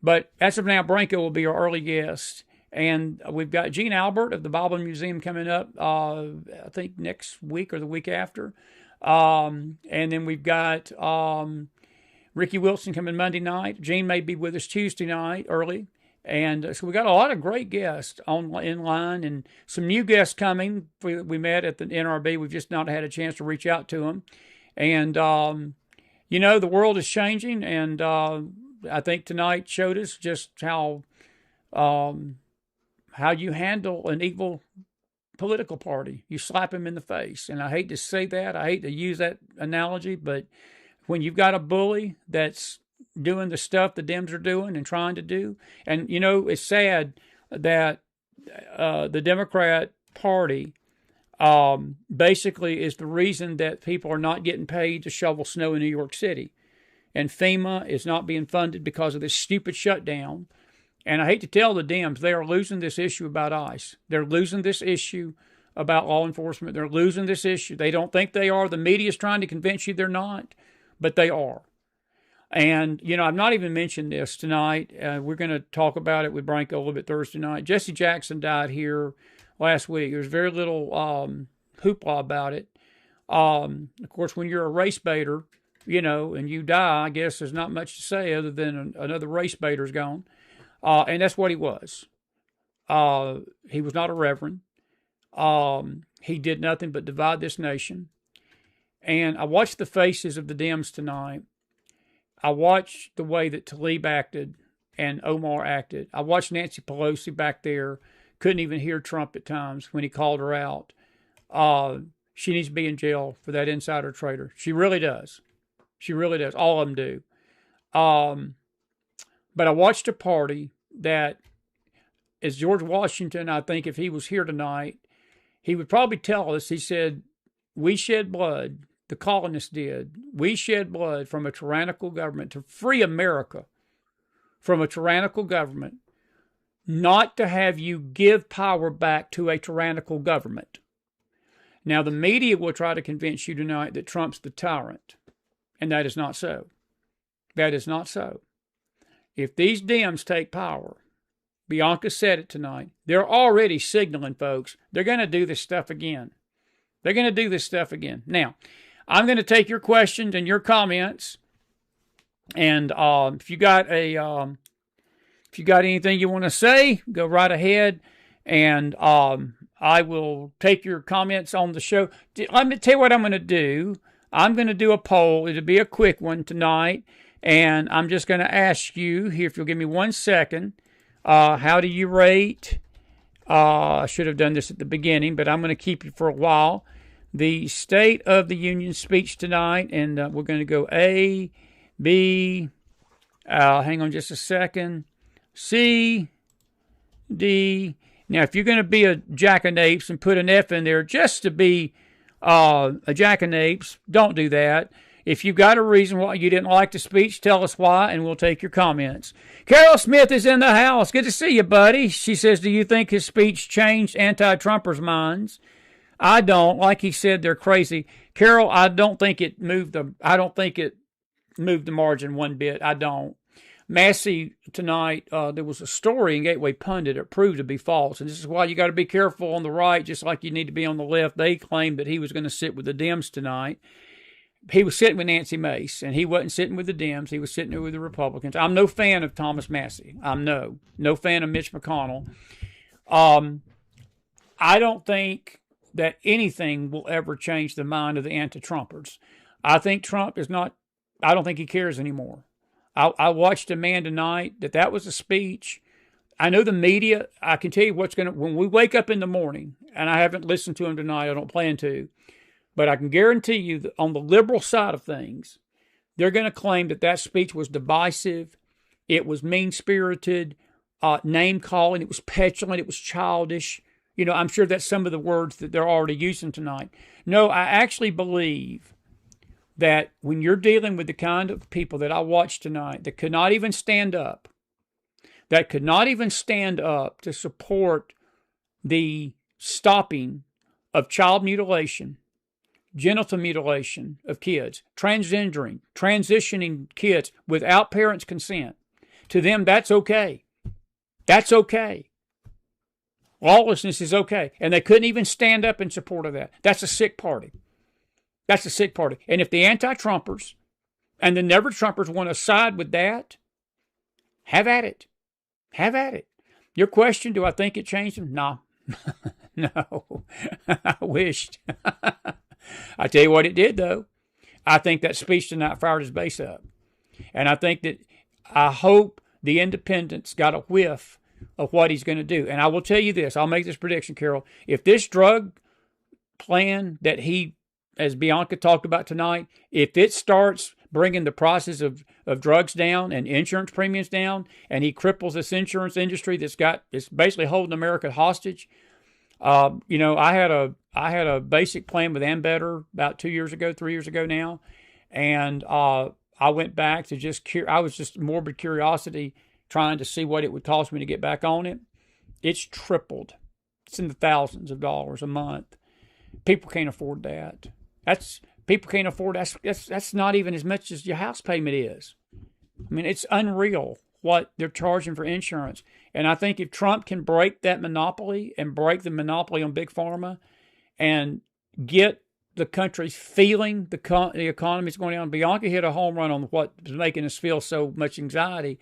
But as of now, Branko will be our early guest, and we've got Gene Albert of the Bible Museum coming up, I think next week or the week after, and then we've got Ricky Wilson coming Monday night. Gene may be with us Tuesday night early. And so we got a lot of great guests in line, and some new guests coming. We met at the NRB. We've just not had a chance to reach out to them. And, you know, the world is changing, and I think tonight showed us just how you handle an evil political party. You slap him in the face. And I hate to say that. I hate to use that analogy, but when you've got a bully that's doing the stuff the Dems are doing and trying to do. And, you know, it's sad that the Democrat Party basically is the reason that people are not getting paid to shovel snow in New York City. And FEMA is not being funded because of this stupid shutdown. And I hate to tell the Dems, they are losing this issue about ICE. They're losing this issue about law enforcement. They're losing this issue. They don't think they are. The media is trying to convince you they're not, but they are. And, you know, I've not even mentioned this tonight. We're going to talk about it with Branko a little bit Thursday night. Jesse Jackson died here last week. There's very little hoopla about it. Of course, when you're a race baiter, you know, and you die, I guess there's not much to say other than another race baiter's gone. And that's what he was. He was not a reverend. He did nothing but divide this nation. And I watched the faces of the Dems tonight. I watched the way that Tlaib acted and Omar acted. I watched Nancy Pelosi back there, couldn't even hear Trump at times when he called her out. She needs to be in jail for that insider trader. She really does. She really does. All of them do. But I watched a party that, as George Washington, I think if he was here tonight, he would probably tell us, he said, we shed blood. The colonists did. We shed blood from a tyrannical government to free America from a tyrannical government, not to have you give power back to a tyrannical government. Now, the media will try to convince you tonight that Trump's the tyrant, and that is not so. That is not so. If these Dems take power, Bianca said it tonight, they're already signaling, folks, they're going to do this stuff again. They're going to do this stuff again. Now, I'm going to take your questions and your comments, and if you got anything you want to say, go right ahead, and I will take your comments on the show. Let me tell you what I'm going to do. I'm going to do a poll. It'll be a quick one tonight, and I'm just going to ask you here, if you'll give me 1 second, how do you rate? I should have done this at the beginning, but I'm going to keep you for a while. The State of the Union speech tonight, and we're going to go A, B, hang on just a second, C, D. Now, if you're going to be a jackanapes and put an F in there just to be a jackanapes, don't do that. If you've got a reason why you didn't like the speech, tell us why, and we'll take your comments. Carol Smith is in the house. Good to see you, buddy. She says, do you think his speech changed anti-Trumpers' minds? I don't. Like he said, they're crazy. Carol, I don't think it moved the margin one bit. I don't. Massey tonight, there was a story in Gateway Pundit that proved to be false, and this is why you got to be careful on the right, just like you need to be on the left. They claimed that he was going to sit with the Dems tonight. He was sitting with Nancy Mace, and he wasn't sitting with the Dems. He was sitting there with the Republicans. I'm no fan of Thomas Massey. I'm no fan of Mitch McConnell. I don't think that anything will ever change the mind of the anti-Trumpers. I think Trump is not, I don't think he cares anymore. I watched a man tonight that was a speech. I know the media, I can tell you what's going to, when we wake up in the morning, and I haven't listened to him tonight, I don't plan to, but I can guarantee you that on the liberal side of things, they're going to claim that speech was divisive, it was mean-spirited, name-calling, it was petulant, it was childish. You know, I'm sure that's some of the words that they're already using tonight. No, I actually believe that when you're dealing with the kind of people that I watched tonight that could not even stand up to support the stopping of child mutilation, genital mutilation of kids, transitioning kids without parents' consent. To them, that's okay. That's okay. Lawlessness is okay. And they couldn't even stand up in support of that. That's a sick party. That's a sick party. And if the anti-Trumpers and the never-Trumpers want to side with that, have at it. Have at it. Your question, do I think it changed them? No. No. I wished. I tell you what it did, though. I think that speech tonight fired his base up. And I hope the independents got a whiff of what he's going to do. And I will tell you this. I'll make this prediction, Carol. If this drug plan that he, as Bianca talked about tonight, if it starts bringing the prices of drugs down and insurance premiums down, and he cripples this insurance industry it's basically holding America hostage. You know, I had a basic plan with Ambetter about 3 years ago now, and I went back to I was just morbid curiosity trying to see what it would cost me to get back on it. It's tripled. It's in the thousands of dollars a month. People can't afford that. That's not even as much as your house payment is. I mean, it's unreal what they're charging for insurance. And I think if Trump can break that monopoly and break the monopoly on Big Pharma and get the country feeling the economy is going down, Bianca hit a home run on what is making us feel so much anxiety.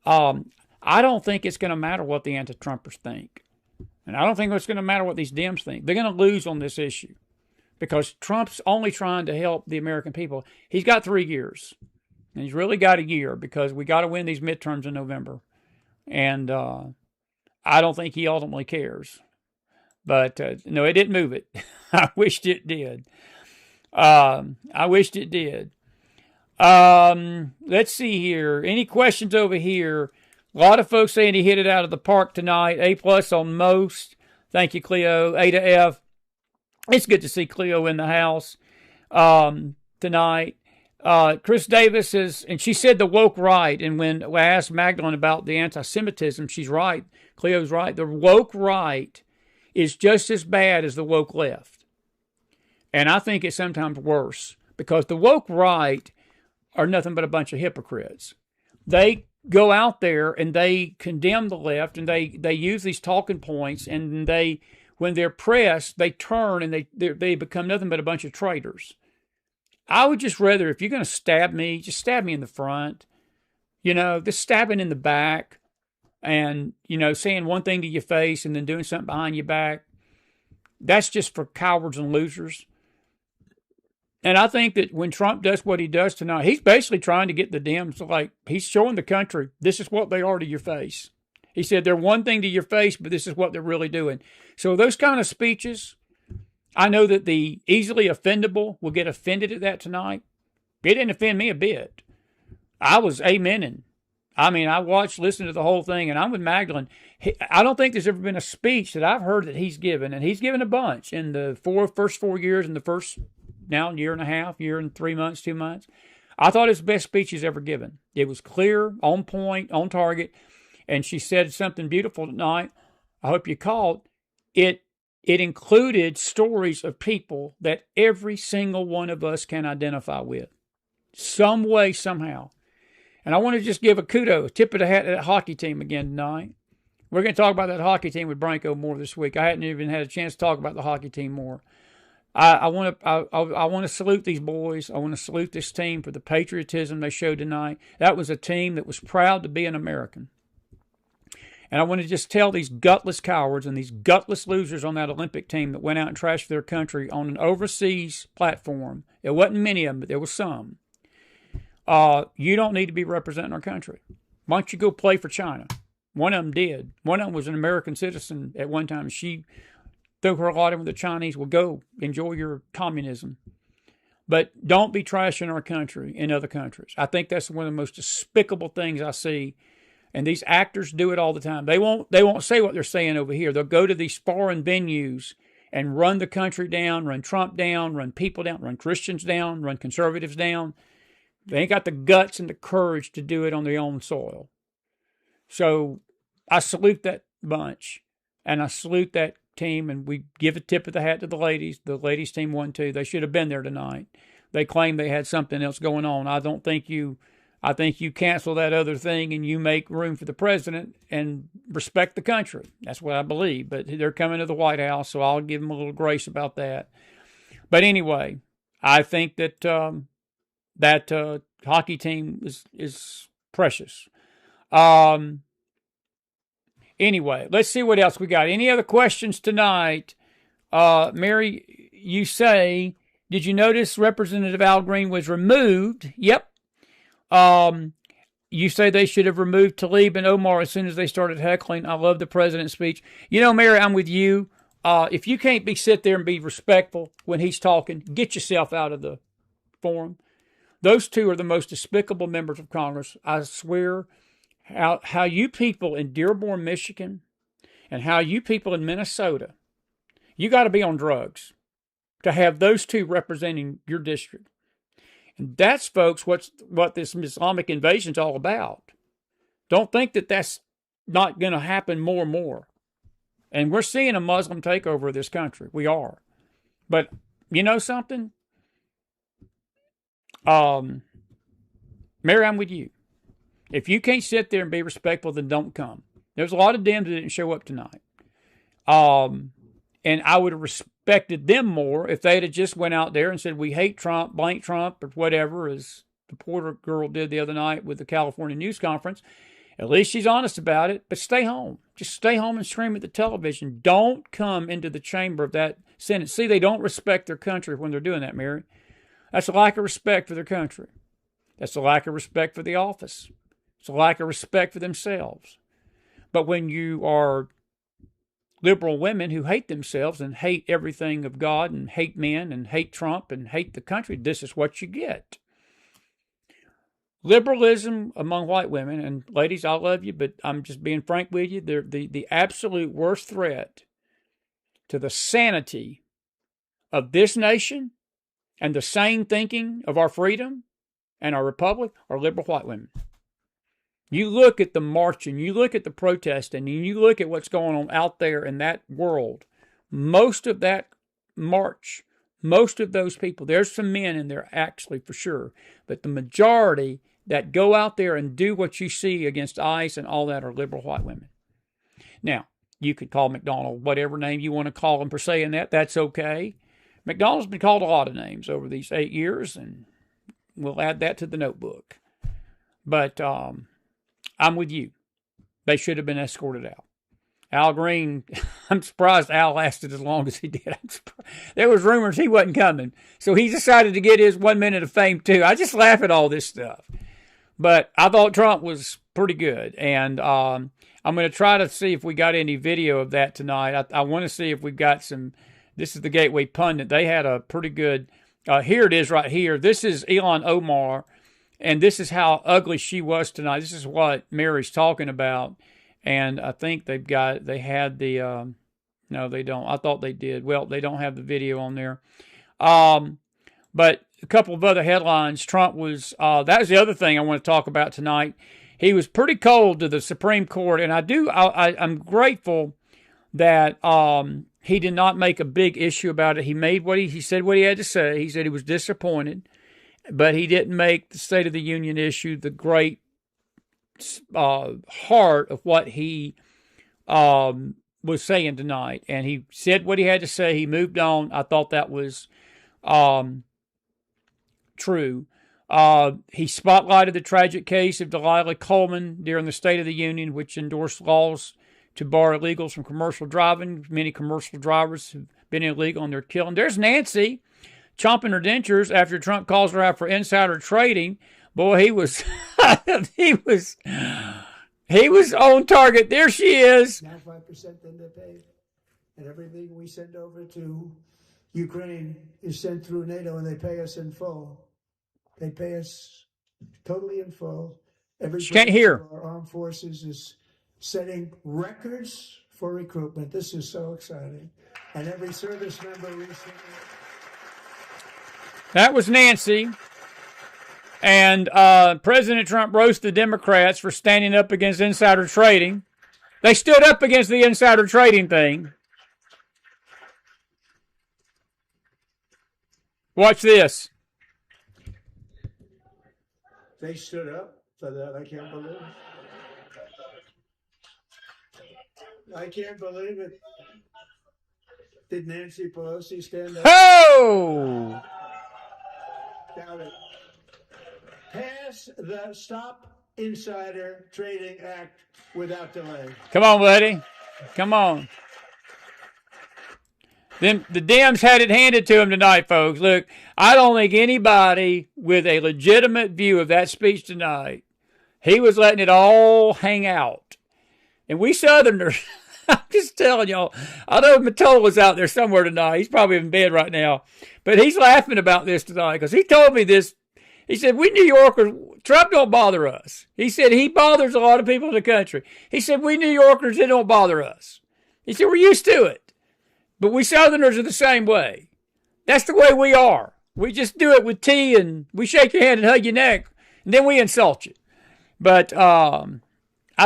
I don't think it's going to matter what the anti-Trumpers think. And I don't think it's going to matter what these Dems think. They're going to lose on this issue because Trump's only trying to help the American people. He's got 3 years, and he's really got a year because we got to win these midterms in November. And I don't think he ultimately cares. But, no, it didn't move it. I wished it did. Let's see here. Any questions over here? A lot of folks saying he hit it out of the park tonight. A+ on most. Thank you, Cleo. A to F. It's good to see Cleo in the house tonight. Chris Davis and she said the woke right. And when I asked Magdalene about the anti-Semitism, she's right. Cleo's right. The woke right is just as bad as the woke left. And I think it's sometimes worse because the woke right are nothing but a bunch of hypocrites. They go out there and they condemn the left and they use these talking points, and when they're pressed, they turn and they become nothing but a bunch of traitors. I would just rather, if you're going to stab me, just stab me in the front. You know, just stabbing in the back and, you know, saying one thing to your face and then doing something behind your back. That's just for cowards and losers. And I think that when Trump does what he does tonight, he's basically trying to get the Dems, like, he's showing the country, this is what they are to your face. He said they're one thing to your face, but this is what they're really doing. So those kind of speeches, I know that the easily offendable will get offended at that tonight. It didn't offend me a bit. I was amening. I mean, I listened to the whole thing, and I'm with Magdalene. I don't think there's ever been a speech that I've heard that he's given, and he's given a bunch in the first 4 years and the first now, year and a half, year and 3 months, 2 months. I thought it was the best speech she's ever given. It was clear, on point, on target, and she said something beautiful tonight. I hope you caught it. It included stories of people that every single one of us can identify with, some way, somehow. And I want to just give a kudos, tip of the hat to that hockey team again tonight. We're going to talk about that hockey team with Branko more this week. I hadn't even had a chance to talk about the hockey team more. I want to salute these boys. I want to salute this team for the patriotism they showed tonight. That was a team that was proud to be an American. And I want to just tell these gutless cowards and these gutless losers on that Olympic team that went out and trashed their country on an overseas platform. It wasn't many of them, but there was some. You don't need to be representing our country. Why don't you go play for China? One of them did. One of them was an American citizen at one time. She threw her lot in with the Chinese. Well, go enjoy your communism. But don't be trashing our country in other countries. I think that's one of the most despicable things I see. And these actors do it all the time. They won't say what they're saying over here. They'll go to these foreign venues and run the country down, run Trump down, run people down, run Christians down, run conservatives down. They ain't got the guts and the courage to do it on their own soil. So I salute that bunch, and I salute that team, and we give a tip of the hat to the ladies. The ladies team won too. They should have been there tonight. They claim they had something else going on. I think you cancel that other thing and you make room for the president and respect the country. That's what I believe. But they're coming to the White House, so I'll give them a little grace about that. But anyway, I think that that hockey team is precious. Anyway, let's see what else we got. Any other questions tonight? Mary, you say, did you notice Representative Al Green was removed? Yep. You say they should have removed Tlaib and Omar as soon as they started heckling. I love the president's speech. You know, Mary, I'm with you. If you can't sit there and be respectful when he's talking, get yourself out of the forum. Those two are the most despicable members of Congress. I swear, how you people in Dearborn, Michigan, and how you people in Minnesota, you got to be on drugs to have those two representing your district. And that's, folks, what this Islamic invasion is all about. Don't think that that's not going to happen more and more. And we're seeing a Muslim takeover of this country. We are. But you know something? Mary, I'm with you. If you can't sit there and be respectful, then don't come. There's a lot of Dems that didn't show up tonight. And I would have respected them more if they'd have just went out there and said, we hate Trump, blank Trump, or whatever, as the Porter girl did the other night with the California News Conference. At least she's honest about it, but stay home. Just stay home and scream at the television. Don't come into the chamber of that Senate. See, they don't respect their country when they're doing that, Mary. That's a lack of respect for their country. That's a lack of respect for the office. It's a lack of respect for themselves. But when you are liberal women who hate themselves and hate everything of God and hate men and hate Trump and hate the country, this is what you get. Liberalism among white women, and ladies, I love you, but I'm just being frank with you, they're the absolute worst threat to the sanity of this nation and the sane thinking of our freedom and our republic are liberal white women. You look at the marching, you look at the protesting, and you look at what's going on out there in that world. Most of that march, most of those people, there's some men in there actually for sure, but the majority that go out there and do what you see against ICE and all that are liberal white women. Now, you could call McDonald whatever name you want to call him for saying that. That's okay. McDonald's been called a lot of names over these 8 years, and we'll add that to the notebook. But I'm with you. They should have been escorted out. Al Green, I'm surprised Al lasted as long as he did. There was rumors he wasn't coming. So he decided to get his 1 minute of fame too. I just laugh at all this stuff. But I thought Trump was pretty good. And I'm going to try to see if we got any video of that tonight. I want to see if we've got some. This is the Gateway Pundit. They had a pretty good. Here it is right here. This is Ilhan Omar. And this is how ugly she was tonight. This is what Mary's talking about. And I think they had the, no, they don't. I thought they did. Well, they don't have the video on there. But a couple of other headlines. Trump was, that was the other thing I want to talk about tonight. He was pretty cold to the Supreme Court, and I'm grateful that he did not make a big issue about it. He said what he had to say. He said he was disappointed, but he didn't make the State of the Union issue the great heart of what he was saying tonight. And he said what he had to say. He moved on. I thought that was true. He spotlighted the tragic case of Delilah Coleman during the State of the Union, which endorsed laws to bar illegals from commercial driving. Many commercial drivers have been illegal and they're killing. There's Nancy chomping her dentures after Trump calls her out for insider trading. Boy, he was he was on target. There she is. 95% than they pay. And everything we send over to Ukraine is sent through NATO, and they pay us in full. They pay us totally in full. She can't hear. Our armed forces is setting records for recruitment. This is so exciting. And every service member recently. That was Nancy. And President Trump roasted Democrats for standing up against insider trading. They stood up against the insider trading thing. Watch this. They stood up for that. I can't believe it. I can't believe it. Did Nancy Pelosi stand up? Oh! Doubt it. Pass the Stop Insider Trading Act without delay. Come on, buddy. Come on. Then the Dems had it handed to him tonight, folks. Look, I don't think anybody with a legitimate view of that speech tonight, he was letting it all hang out. And we Southerners, I'm just telling y'all, I know Matola's out there somewhere tonight. He's probably in bed right now. But he's laughing about this tonight because he told me this. He said, we New Yorkers, Trump don't bother us. He said, he bothers a lot of people in the country. He said, we New Yorkers, it don't bother us. He said, we're used to it. But we Southerners are the same way. That's the way we are. We just do it with tea and we shake your hand and hug your neck and then we insult you. But I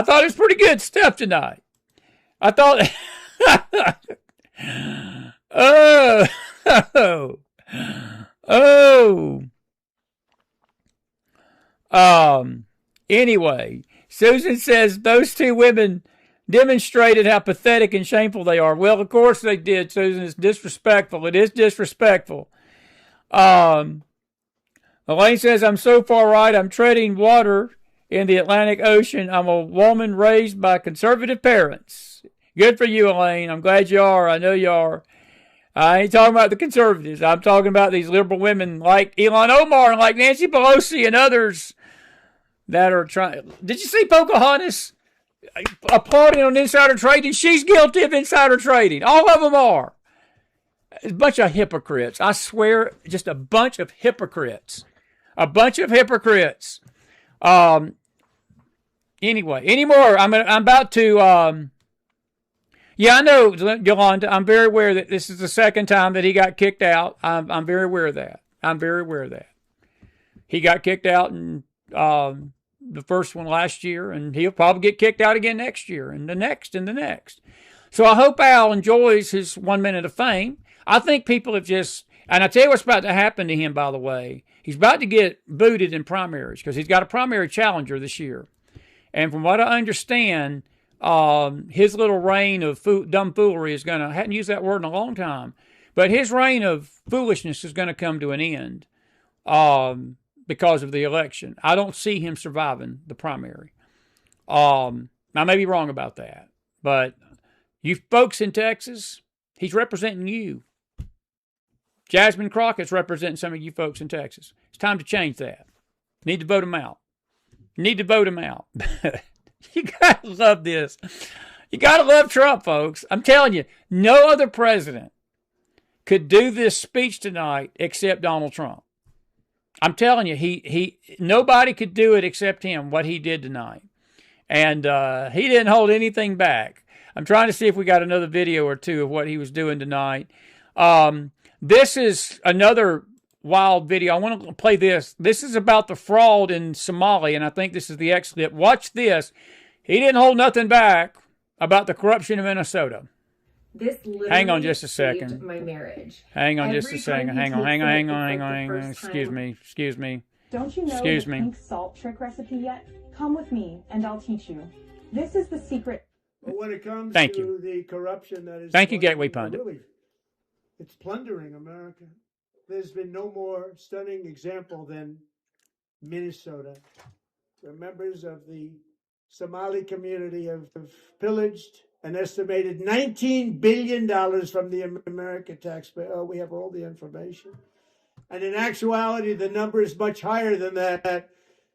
thought it was pretty good stuff tonight. I thought, anyway, Susan says those two women demonstrated how pathetic and shameful they are. Well, of course they did, Susan. It's disrespectful. It is disrespectful. Elaine says, I'm so far right, I'm treading water in the Atlantic Ocean. I'm a woman raised by conservative parents. Good for you, Elaine. I'm glad you are. I know you are. I ain't talking about the conservatives. I'm talking about these liberal women like Ilhan Omar and like Nancy Pelosi and others that are trying. Did you see Pocahontas applauding on insider trading? She's guilty of insider trading. All of them are. A bunch of hypocrites. I swear, just a bunch of hypocrites. A bunch of hypocrites. Anyway, anymore. I'm about to. Yeah, I know, Yolanda. I'm very aware that this is the second time that he got kicked out. I'm very aware of that. I'm very aware of that. He got kicked out in the first one last year, and he'll probably get kicked out again next year, and the next, and the next. So I hope Al enjoys his 1 minute of fame. I think people have just, and I tell you what's about to happen to him, by the way. He's about to get booted in primaries because he's got a primary challenger this year. And from what I understand, his little reign of dumb foolery is going to, I hadn't used that word in a long time, but his reign of foolishness is going to come to an end because of the election. I don't see him surviving the primary. I may be wrong about that, but you folks in Texas, he's representing you. Jasmine Crockett's representing some of you folks in Texas. It's time to change that. Need to vote him out. Need to vote him out. You gotta love this. You gotta love Trump, folks. I'm telling you, no other president could do this speech tonight except Donald Trump. I'm telling you, nobody could do it except him, what he did tonight. And he didn't hold anything back. I'm trying to see if we got another video or two of what he was doing tonight. This is another wild video. I want to play this. This is about the fraud in Somalia, and I think this is the X clip. Watch this. He didn't hold nothing back about the corruption in Minnesota. This hang on just a second. My marriage. Hang on just a second. Hang on. Excuse me. Don't you know the pink salt trick recipe yet? Come with me and I'll teach you. This is the secret. But when it comes Thank to you. the corruption that is... Thank you, Gateway Pundit. Really, it's plundering America. There's been no more stunning example than Minnesota, where members of the Somali community have pillaged an estimated $19 billion from the American taxpayer. Oh, we have all the information. And in actuality, the number is much higher than that.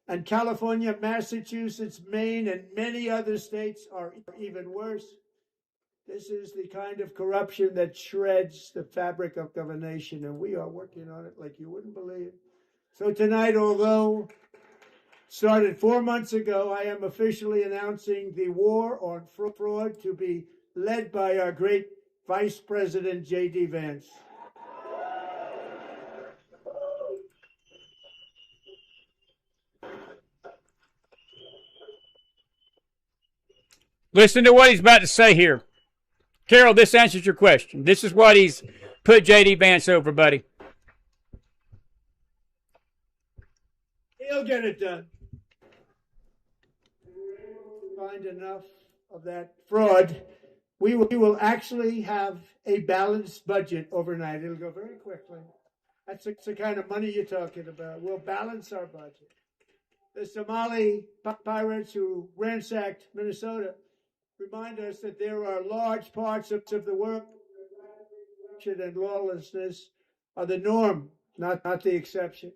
And California, Massachusetts, Maine, and many other states are even worse. This is the kind of corruption that shreds the fabric of a nation, and we are working on it like you wouldn't believe. So tonight, although started 4 months ago, I am officially announcing the war on fraud to be led by our great Vice President, J.D. Vance. Listen to what he's about to say here. Carol, this answers your question. This is what he's put J.D. Vance over, buddy. He'll get it done. Find enough of that fraud, we will actually have a balanced budget overnight. It'll go very quickly. That's the kind of money you're talking about. We'll balance our budget. The Somali pirates who ransacked Minnesota remind us that there are large parts of the work and lawlessness are the norm, not the exception.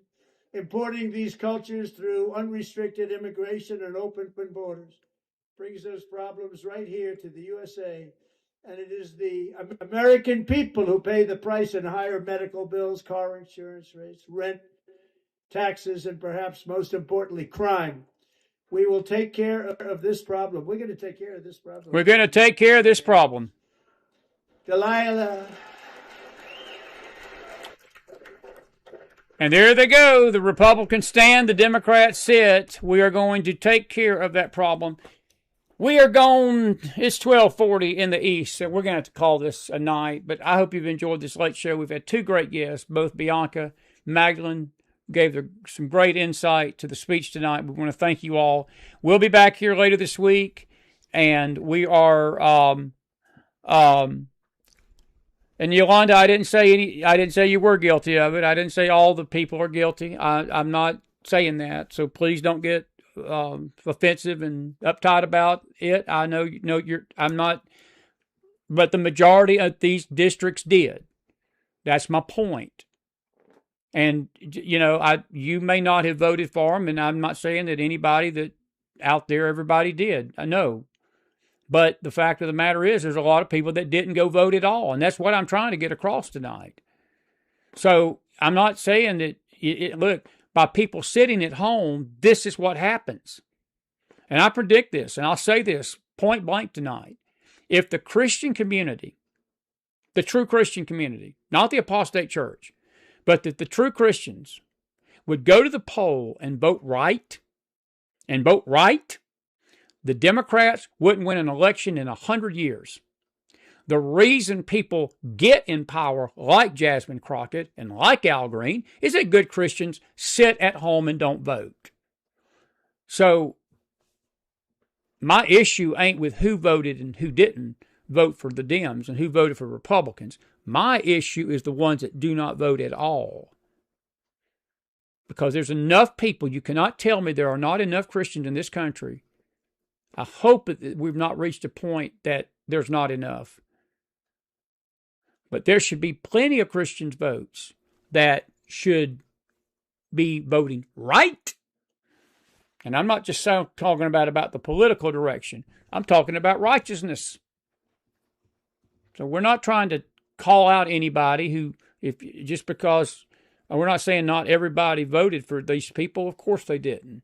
Importing these cultures through unrestricted immigration and open borders brings those problems right here to the USA. And it is the American people who pay the price in higher medical bills, car insurance rates, rent, taxes, and perhaps most importantly, crime. We will take care of this problem. We're going to take care of this problem. We're going to take care of this problem. Delilah. And there they go. The Republicans stand, the Democrats sit. We are going to take care of that problem. We are going, it's 12:40 in the East, so we're going to have to call this a night. But I hope you've enjoyed this late show. We've had two great guests, both Bianca, Magdalene, gave some great insight to the speech tonight. We want to thank you all. We'll be back here later this week, and we are, and Yolanda, I didn't say you were guilty of it. I didn't say all the people are guilty. I'm not saying that, so please don't get offensive and uptight about it. I know I'm not, but the majority of these districts did. That's my point. And, you may not have voted for them, and I'm not saying that anybody that out there, everybody did. I know. But the fact of the matter is there's a lot of people that didn't go vote at all, and that's what I'm trying to get across tonight. So I'm not saying that, look, by people sitting at home, this is what happens. And I predict this, and I'll say this point blank tonight. If the Christian community, the true Christian community, not the apostate church, but that the true Christians would go to the poll and vote right, the Democrats wouldn't win an election in 100 years. The reason people get in power like Jasmine Crockett and like Al Green is that good Christians sit at home and don't vote. So my issue ain't with who voted and who didn't vote for the Dems and who voted for Republicans. My issue is the ones that do not vote at all. Because there's enough people, you cannot tell me there are not enough Christians in this country. I hope that we've not reached a point that there's not enough. But there should be plenty of Christians' votes that should be voting right. And I'm not just talking about the political direction. I'm talking about righteousness. So we're not trying to call out anybody who, just because we're not saying not everybody voted for these people. Of course they didn't.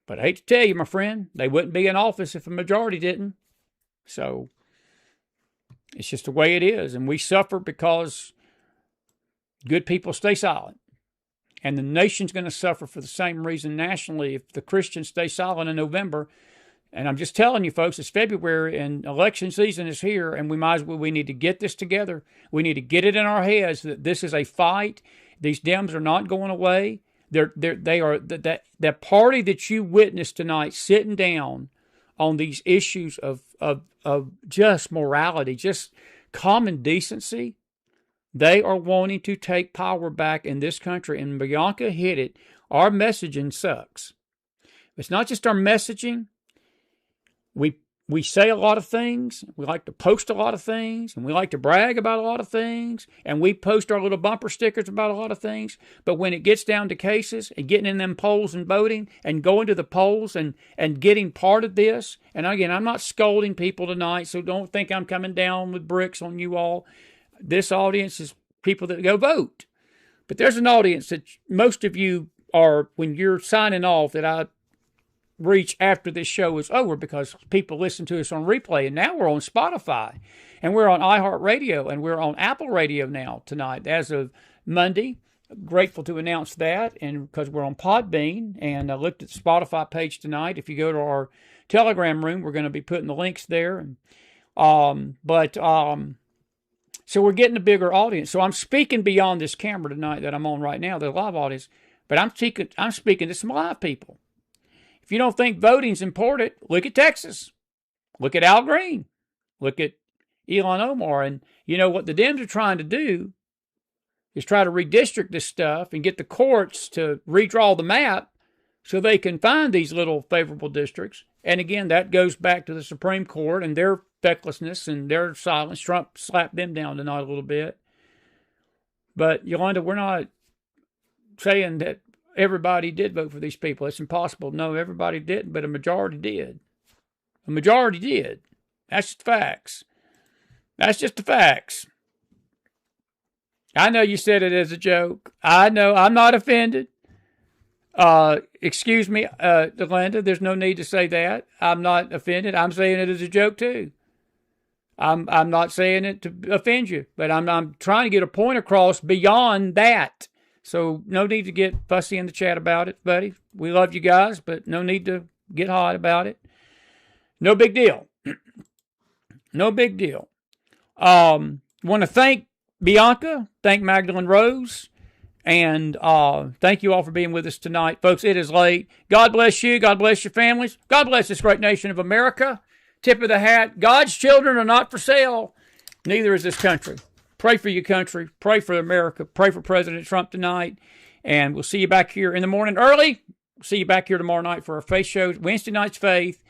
But I hate to tell you, my friend, they wouldn't be in office if a majority didn't. So it's just the way it is. And we suffer because good people stay silent. And the nation's going to suffer for the same reason nationally if the Christians stay silent in November. And I'm just telling you, folks, it's February and election season is here, and we need to get this together. We need to get it in our heads that this is a fight. These Dems are not going away. They are that party that you witnessed tonight sitting down on these issues of just morality, just common decency. They are wanting to take power back in this country, and Bianca hit it. Our messaging sucks. It's not just our messaging. We say a lot of things. We like to post a lot of things, and we like to brag about a lot of things, and we post our little bumper stickers about a lot of things. But when it gets down to cases and getting in them polls and voting and going to the polls and getting part of this, and again, I'm not scolding people tonight, so don't think I'm coming down with bricks on you all. This audience is people that go vote. But there's an audience that most of you are, when you're signing off, that I reach after this show is over because people listen to us on replay. And now we're on Spotify, and we're on iHeartRadio, and we're on Apple Radio now tonight as of Monday. Grateful to announce that, and because we're on Podbean, and I looked at the Spotify page tonight. If you go to our Telegram room, we're going to be putting the links there. So we're getting a bigger audience. So I'm speaking beyond this camera tonight that I'm on right now, the live audience, but I'm speaking to some live people. If you don't think voting's important, look at Texas. Look at Al Green. Look at Elon Omar. And you know what the Dems are trying to do is try to redistrict this stuff and get the courts to redraw the map so they can find these little favorable districts. And again, that goes back to the Supreme Court and their fecklessness and their silence. Trump slapped them down tonight a little bit. But Yolanda, we're not saying that everybody did vote for these people. It's impossible. No, everybody didn't, but a majority did. A majority did. That's just facts. That's just the facts. I know you said it as a joke. I know. I'm not offended. Excuse me, Yolanda, there's no need to say that. I'm not offended. I'm saying it as a joke too. I'm not saying it to offend you, but I'm trying to get a point across beyond that. So no need to get fussy in the chat about it, buddy. We love you guys, but no need to get hot about it. No big deal. No big deal. Want to thank Bianca, thank Magdalene Rose, and thank you all for being with us tonight. Folks, it is late. God bless you. God bless your families. God bless this great nation of America. Tip of the hat. God's children are not for sale. Neither is this country. Pray for your country. Pray for America. Pray for President Trump tonight. And we'll see you back here in the morning early. See you back here tomorrow night for our faith show. Wednesday night's faith.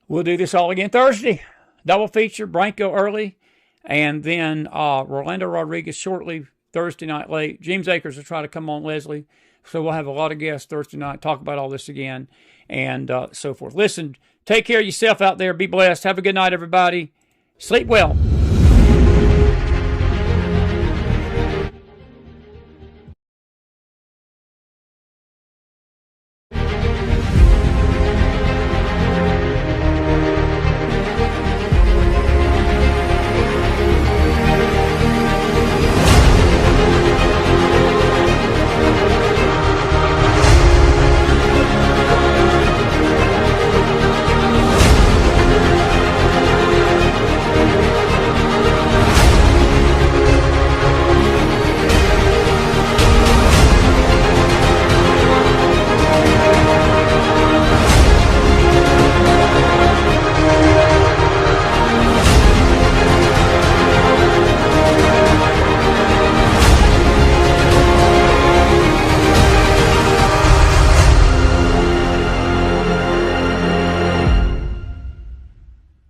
We'll do this all again Thursday. Double feature. Branko early. And then Rolando Rodriguez shortly. Thursday night late. James Akers will try to come on, Leslie. So we'll have a lot of guests Thursday night. Talk about all this again. And so forth. Listen, take care of yourself out there. Be blessed. Have a good night, everybody. Sleep well.